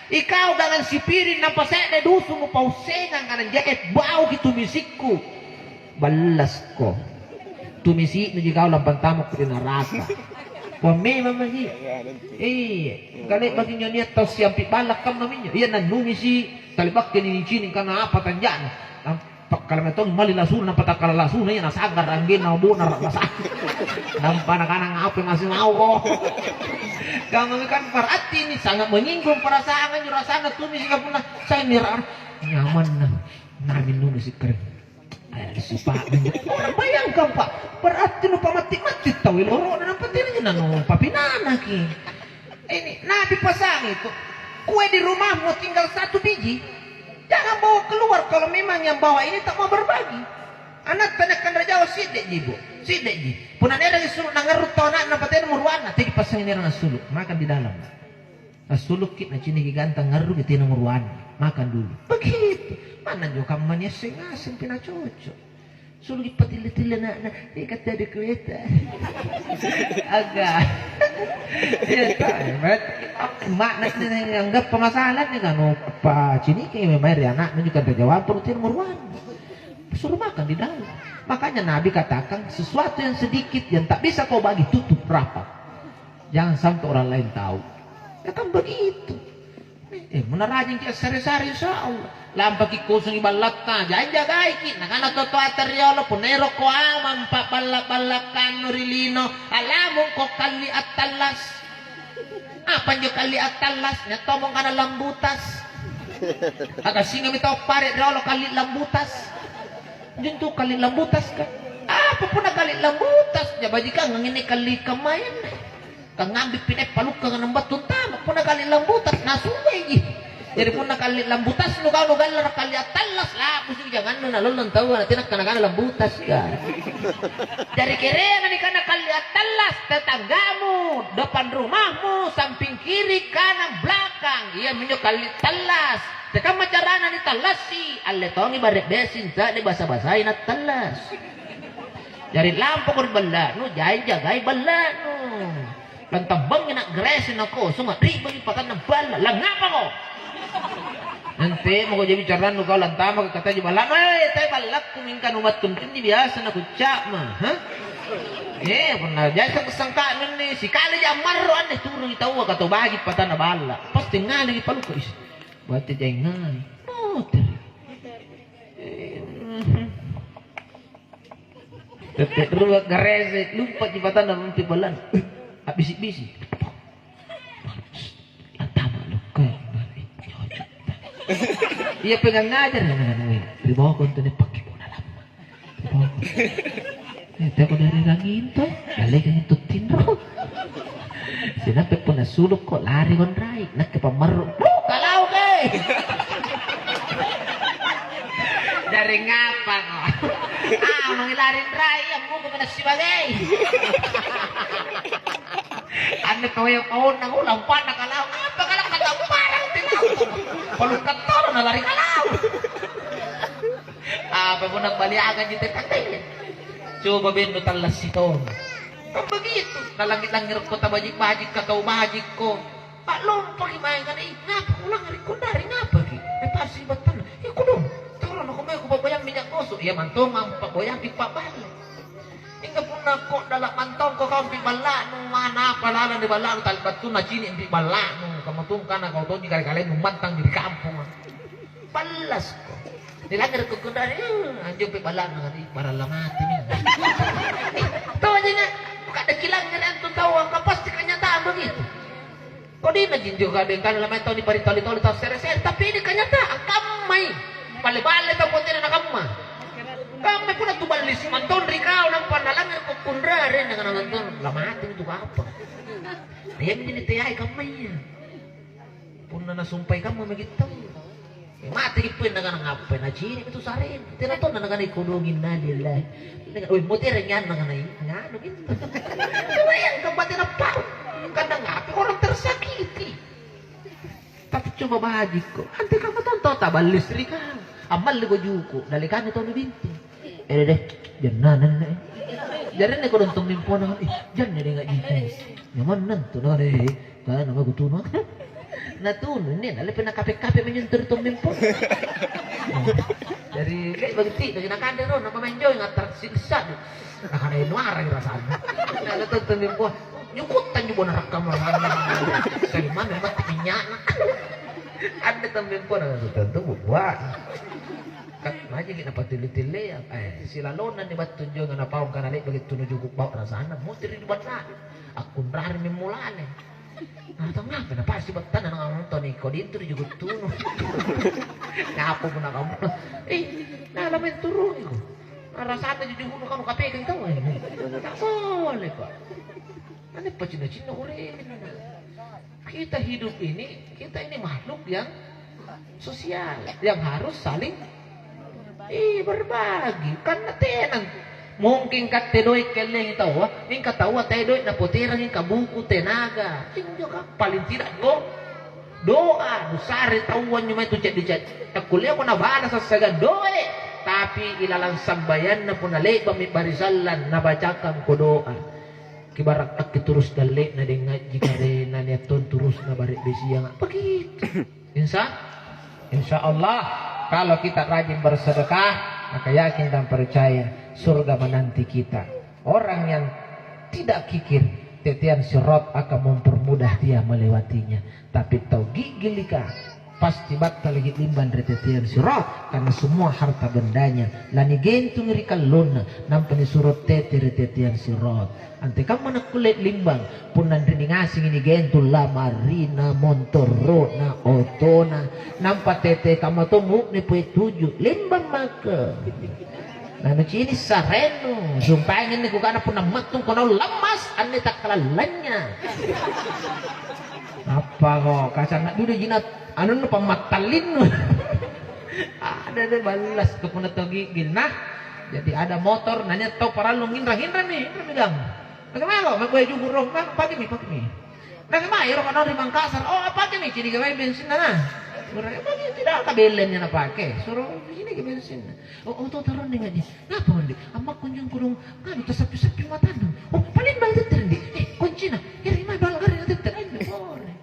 Ikaw dengan sipirin ng pasede dusun mo pausengang kanan jaet bau gitu misikku. Balas ko. Tumisi no ikaw lampang tamok ko dinaraka. Pwame mamagi. Galit bagi nyo niya tau siyampi balak kam namin nyo. Iyan na numisi talibak kininichinin ka na apatan dyan. Ang pagkalametong malilasun ng patakalalasun na yan. Nasagar ang ginaw na raklasan. Nampa na ka nang apoy masinaw ko. Kami kan parati ni sangat menyinggung perasaan nyo rasana tumisi ka pula. Saya nirar. Nyaman na. Namin numisi kering. Si Pak, bayangkan Pak, berarti nu pamati-mati tahu loro dan patirnya nanu papinana ki. Ini Nabi pasang itu, kue di rumahmu tinggal satu biji, jangan bawa keluar kalau memang yang bawa ini tak mau berbagi. Anak tanyakan raja sidek jibo, sidek ji. Punan era disuruh nangarut tahu nak patir murwana, tapi pasang ini orang suluk, makan di dalam. Suluk kit na cini gantang ngaru gitu murwana, makan dulu. Begitu. Mana juga kamu asing pinacocok. Sulit patili-tili na ikat dari kereta. Agak. Ya tahu. Makna yang anggap pemasalan ni kan Pak Cini kayak memang anak menunjukkan terjawab rutin murwan. Suruh makan di dalam. Makanya Nabi katakan sesuatu yang sedikit yang tak bisa kau bagi tutup rapat. Jangan sampai orang lain tahu. Ya kan begitu. Menarajin kita sari-sari insyaallah. Lampaki kusong ibalat na. Diyan jagay kin. Nakana toto ateriolo. Punero ko amang pabalak-balakan nurilino. Alamong ko kali at talas. Apa nyo kali at talas? Natomong ka na lambutas. Agasinga mi tao pare. Riolo kali lambutas. Diyan to kali lambutas ka. Apa po na kali lambutas? Jabaji ka ngini kali kamayan. Kang ngambil pinay paluk ka ng batong tama. Po na kali lambutas. Nasumay jadi pun nak kali lambutas lu kau nugal kali atalas lah mesti jangan lu nalon tahu nanti nak kena lambutas kan dari kiri nanti kena kali atalas tetanggamu depan rumahmu samping kiri kanan belakang iya minyak kali talas tekan macarana ni talasi alle tongi barek besin tak di basa-basain talas dari lampu kor bala nu jai jagai bala nu lantabang nak gresin ako semua ribang ipatan ng bala lang ngapa ko nanti mau jadi bicara nu kau lantama kata je balak tay balak kumingkan umat kuntin di biasa na kucak mah pernah jasa kesangkaan ni si kali jamar aneh turun itaw kata bagi patana balak pasti ngali palu ko is berarti jay ngali Tetek dulu garese lupa di patana nanti balan bisik-bisik iya pengen ngajar dibawa konten pakai bola lama itu aku dari rangin tuh balik yang itu tindro sinapit pun nasuluk kok lari kon rai nak ke pamarro kalau ke dari ngapa kok mengilarin rai yang mau kepada sebagai ane kau nang ulang panak kalau apa kalau kata parang kalau kator na lari kalau apa pun nak baliagan jite kakay coba bendo talas ito Kan begitu. Nalangit-langir ko tabajik-bajik ka tau bajik ko. Pak lompa gimana kan? Ngapa ulang hari ko dari ngapa ki? Pasti betul. Iku dong. Tolong aku mau babayang minyak gosok. Ya mantong mampak boyang di pak balik. Hingga puna kok dalam mantong kau kau di balak nu mana palalan di balak nu tal batu na cini di balak nu kamu tuh karena kau tuh kali-kali nu mantang di kampung. Balas kok. Dilanggar ko dari anjing di balak nu ngari para lamati ni. Tahu aja nya. Bukan ada kilanggar antu tahu angka pasti kenyataan begitu. Kau di najin juga dengan lamai tahu di tali-tali tahu seret-seret tapi ini kenyataan kamai. Balik-balik tahu potin anak kamu. Kami pun tu balik si manton rikau nang panalangan ko kundra rin dengan manton lamatin itu apa? Dia menjadi tayai kami. Pun na sumpay kamu begitu. Mati pun dengan ngapain aja itu sarin. Tidak tahu dengan ikulungin nadilah. Oi mutir nyan dengan nganu gitu. Bayang kebatin apa? Kadang ngapain orang tersakiti. Tapi coba bahagia kok. Nanti kamu tonton tak balik rikau. Amal le gojuku dalikan itu binti. Deh, jangan nih. Jangan nih kalau untung nimpon dengan, jangan deh nggak gitu. Nyaman nanti dengan kan nama gue tuh nah tuh ini nale pernah kafe menyentuh itu nimpon. Dari kayak begitu, dari nak ada ron, nama menjoy ngatar siksa. Akan ada nuara rasanya. Nale tuh nimpon, nyukutan juga narakam lah. Dari mana mati minyak? Ada nimpon ada tentu buat. Maji kita patili-tili sila lonan di batu jo ngana paung kana lek begitu nuju bau rasana mutir di batna aku rari memulane nah tahu ngapa na pasti batan nang nonton ko dintu juga tunu ngapa pun kamu nah lamen turun ko rasana jadi hunu kamu kapek tahu tak boleh pak ane pacina-cina ore kita hidup ini kita ini makhluk yang sosial yang harus saling berbagi karena tenan mungkin kat tedoy keleng tahu ing katawa tedoy na potera ing kabuku tenaga ing juga paling tidak doa dusare tawon nyuma itu cek kuliah ko na bana sa saga doe tapi ilalang sambayan na punale bami barisalan na bacakan ko doa kibarak ak terus dale na dengat jika na niaton terus na barik besiang begitu insya Allah kalau kita rajin bersedekah, maka yakin dan percaya surga menanti kita. Orang yang tidak kikir, tetian sirat akan mempermudah dia melewatinya. Tapi tahu gigil lika, pasti batal lagi limban dari tetian sirat karena semua harta bendanya. Lani gentung rikal luna, nampak ni surat tetian sirat. Ante kamu nak kulit limbang pun nanti ngasing ini gentul la marina montorona otona nampak tete kamu tunggu ni pue tujuh limbang maka nah ini sareno sumpah ini ku kana pun matung kono lemas ane tak kalalanya apa kok kasar nak dulu jinat anu nu pamatalin ada balas ke pun gigil nah jadi ada motor nanya tau para lungin rahindra nih megang bagaimana kok gue juga roh pakai mi bagaimana ya orang di Mangkasar oh pakai mi sini gawe bensin nah bagi tidak kabelnya na pakai suruh sini ke bensin oh tuh taruh nih ngaji ngapa ndi amak kunjung kurung kan tersapi-sapi mata dong oh paling bal teter ndi kunci na ya lima bal kari teter boleh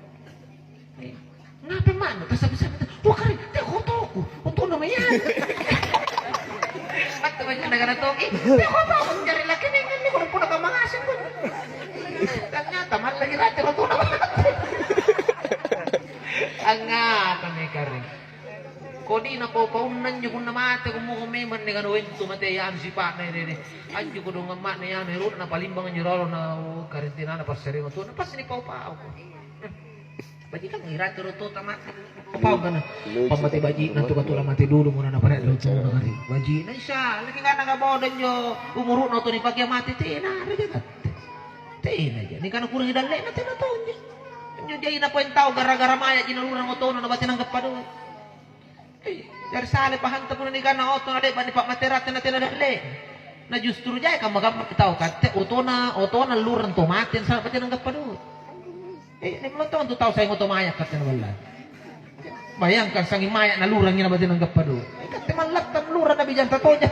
ngapa mana tersapi-sapi oh kari teh kotoku untuk namanya mat banyak negara toki teh kotoku cari laki nih ini kurang ke mangasin pun ternyata mal lagi raja waktu angap kami kering kodi na po paunan yung na mate kumukumiman ni kanuin tu mate yan si pa na ini anju ko dong emak na yan herut na palimbang nyerolo na karantina na pasering tu na pas ni pau baji kan ngira turut tu tamat pau kan pamati baji nanti katula mati dulu muna na pare luto na kari baji na siya lagi nga nagabodan yo umurut na to ni pagya mati tina regat tina ja ni kan kurang idale na tina to nyo jay na po tao gara-gara maya ginaluran mo to na bati nang gapado dari sale pahanta po ni kana oto na de ba ni pak materat na tina dale na justru jay ka magam tao kate oto na luran to matin sa bati nang gapado ni mo to tao sa ngoto maya kate na wala bayangkan sangi maya na luran ngina bati nang gapado kate man lat luran na bijan tato ja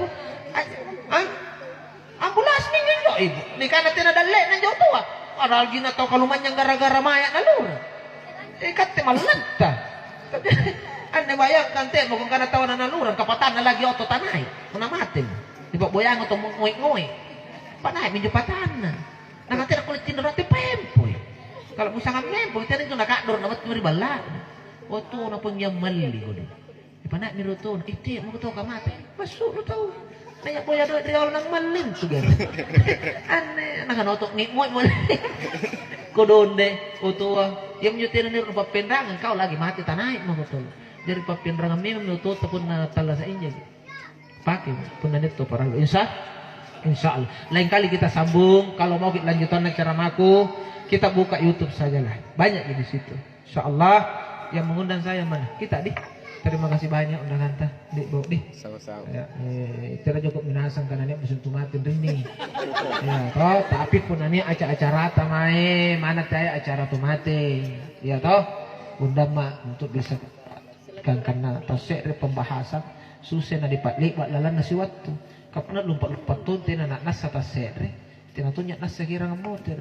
Ambulas nih nyo ibu. Ni kana tina dalle na jo tua. Aral gina to kalumanyang gara-gara maya na lura. Ikat te malanta. Ane bayang kante mo kung kana tawa na naluran kapatan na lagi oto tanay. Kuna matin. Di ba boyang to ngoy-ngoy. Panay medyo patan na. Nakatira kulit tinurati pempoy. Kalau musang mempoy tadi itu nakador na mat bala. Oto na pengyamali ko din. Di pa na miruto. Iti mo to kamate. Masuk lo tau. Kaya po yado dari awal nang malin sugar. Ane nakanotok ni moy mo. Kodonde utua. Yang nyutir ni rupa pendangan kau lagi mati tanai mo betul. Dari papinrangan minum itu ataupun tala sa inyo. Pakai pun itu para insya Allah. Lain kali kita sambung. Kalau mau kita lanjutan ceramahku, kita buka YouTube sajalah. Banyak di situ. Insya Allah yang mengundang saya mana? Kita di. Terima kasih banyak undangan ta. Di bawa di.
Sama-sama.
Ya, tidak cukup minasang karena dia musim tumatin rini. Ya, toh tapi pun ini acara-acara tamai mana saya acara tumate. Ya toh undang mak untuk bisa kan karena tasek pembahasan susah na dipatlik buat lalan nasi waktu. Kapuna lumpat-lumpat tu tina nak nasa tasek tina tu nyak nasa kirang motor.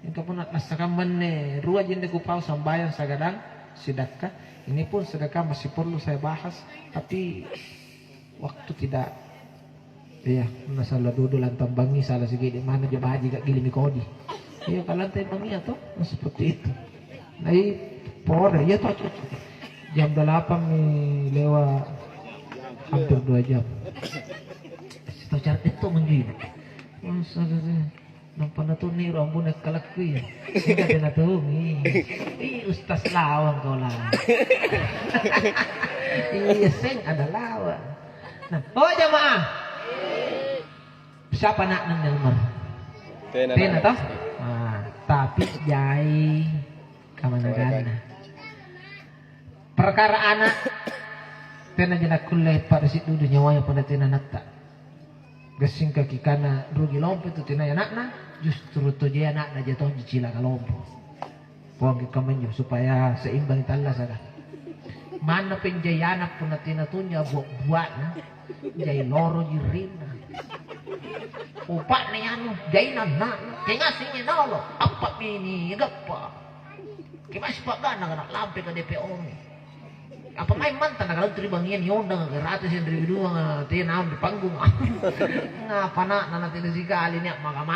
Yang kapuna nasa kaman ne ruah jende kupau sambayang sagadang sidakka. Ini pun sedekah masih perlu saya bahas, tapi waktu tidak. Iya, masalah duduk lantam bangi salah segi di mana dia bahaji gak gili mikodi. Iya, kalau lantai bangi atau seperti itu. Nah, por ya tuh jam 8 nih lewat hampir 2 jam. Itu cara itu menjadi. Masa nampak na tuh nih rambut nak kalakui. Enggak ada na tuh nih. Ustaz lawang kau lah. Iya seng ada lawang. Nah, oh jamaah. Siapa nak nendelmer? Tena toh? Ah, tapi jai kamana-gana. Perkara anak tena jena kulleh pada situ nyawanya pada tena nakta. Gasing kaki kana rugi lompo itu tina anakna justru tu dia anakna jatuh cicila ka lompo. Buang kamanyo supaya seimbang talla sana. Mana penjaya anak pun tina tunya buat na jay loro jirina. Upak ni anu jay na jay ngasih nalo apa ini gapa. Kimas pagana kana lampe ka DPO ni. Apa main mantan kalau teribangin yondang ratus yang dari dua tinam di panggung ngapa nak nanti di kali ni maka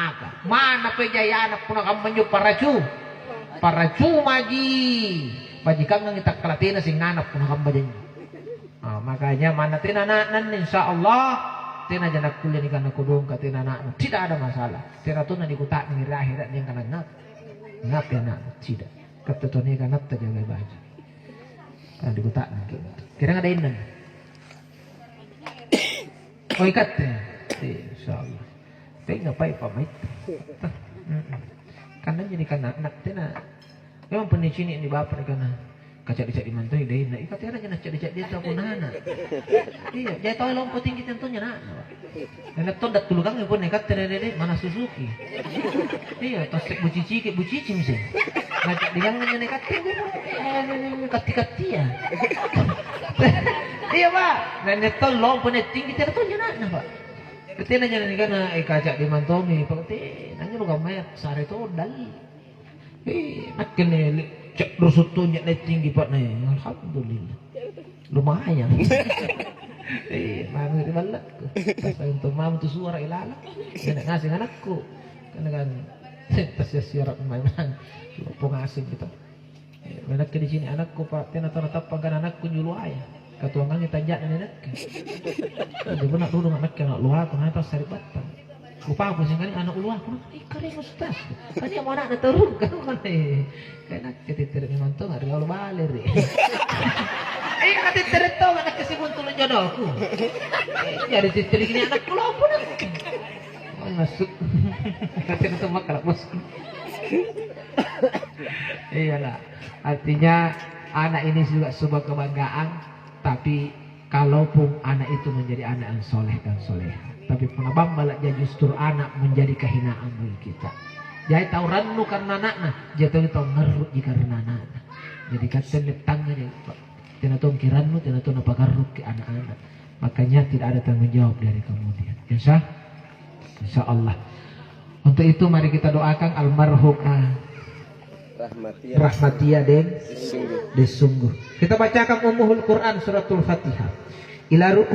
mana pejaya anak pun akan menjuk paracu maji bajikan nang kita kelatina sing anak pun akan bajen makanya mana tina anak insya Allah tina janak kuliah ni kana kudung ka tina anak tidak ada masalah tina tu nanti kutak ni akhirat yang kana ngap ya nak tidak ketetoni kana terjaga baji kan di kota kira ada inan oh ikat ya insyaallah tapi ngapain pamit karena jadi kan anak tina memang penicini ini bapak karena kaca-kaca di mantu ide nah ikat tiada jenak cak dia tahu nana iya dia tahu lompat tinggi tentunya nak dan tu dak tulungang pun ikat terede mana Suzuki iya tosek bucici misi ngajak dia yang nekat kati-kati ya iya pak dan itu lompat tinggi tentunya nak pak ketina jangan ni kana kaca di mantu mi pagti nanya lu gamay sare to dal nak kene cek rusutunya naik tinggi pak nih, alhamdulillah, lumayan. Mami dibalak, pas untuk mam tu suara ilala, dia nak ngasih anakku, kan tas siarat mainan, pengasih kita. Anak di sini anakku pak, tiada tahu kan anakku nyuluh ayah, katuangan kita jangan anak. Dia pun nak dulu anak luar, kau nak sari batang. Lupa aku sih kan anak luar, aku ikan ustaz. Kan dia mau nak turun kan Kena ketitir ni mantu ngari kalau balir. Ketitir itu anak kesibun tulun jodohku. Jadi titir ini anak pulau pun. Masuk. Ketitir itu makal bosku. Iyalah. Artinya anak ini juga sebuah kebanggaan. Tapi kalaupun anak itu menjadi anak yang soleh dan soleha. Tapi pengabang balak jadi justru anak menjadi kehinaan bagi kita. Jadi tahu ranu karena anaknya, jadi tahu ngerut jika karena anaknya. Jadi kata letangnya dia, tidak tahu kiranu, tidak tahu apa garuk ke anak-anak. Makanya tidak ada tanggung jawab dari kemudian. Insya insyaallah. Untuk itu mari kita doakan almarhumah Rahmatia Den Desungguh. Kita bacakan Ummuhul Quran suratul Fatihah. Ila ruh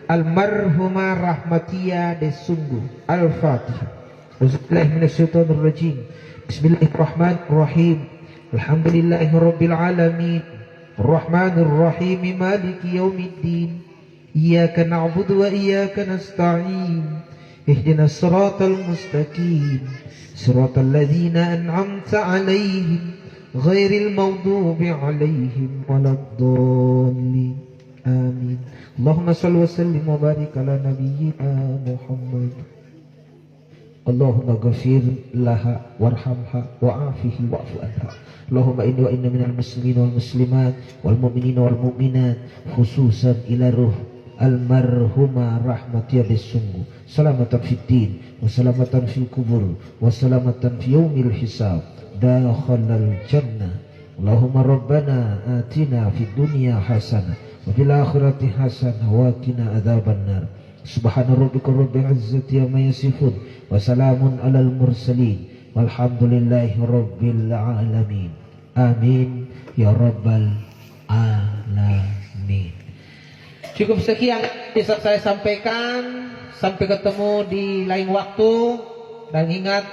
almarhumah Rahmatia Desungguh. Al-Fatihah. Auzubillahi minasyaitonir rajim. Bismillahirrahmanirrahim. Alhamdulillahirabbil alamin. Arrahmanir rahim. Maliki yaumiddin. Iyyaka na'budu wa iyyaka nasta'in. Ihdinas siratal mustaqim. Siratal ladzina an'amta 'alaihim ghairil maghdubi 'alaihim waladdallin. Amin. Allahumma shalli wa sallim wa barik ala nabiyyina Muhammad. Allahumma ghafir laha warhamha wa'afihi wa'fu anha. Allahumma inni wa inna minal muslimin wal muslimat wal mu'minin wal mu'minat khususan ila ruh almarhumah Rahmatia Desungguh, salamatan fid din wa salamatan fil kubur wa salamatan fi yaumil hisab, dakhalal jannah. Allahumma rabbana atina fid dunya hasanah wa fil akhirati hasanah wa qina adzaban nar. Subhana rabbika rabbil izzati amma yasifun wa salamun alal mursalin walhamdulillahi rabbil alamin. Amin ya rabbal alamin. Cukup sekian bisa saya sampaikan. Sampai ketemu di lain waktu. Dan ingat,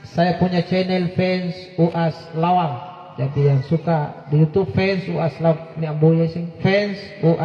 saya punya channel fans UAS Lawang. Jadi yang suka di YouTube fans UAS Lawang, ini amboya sing fans UAS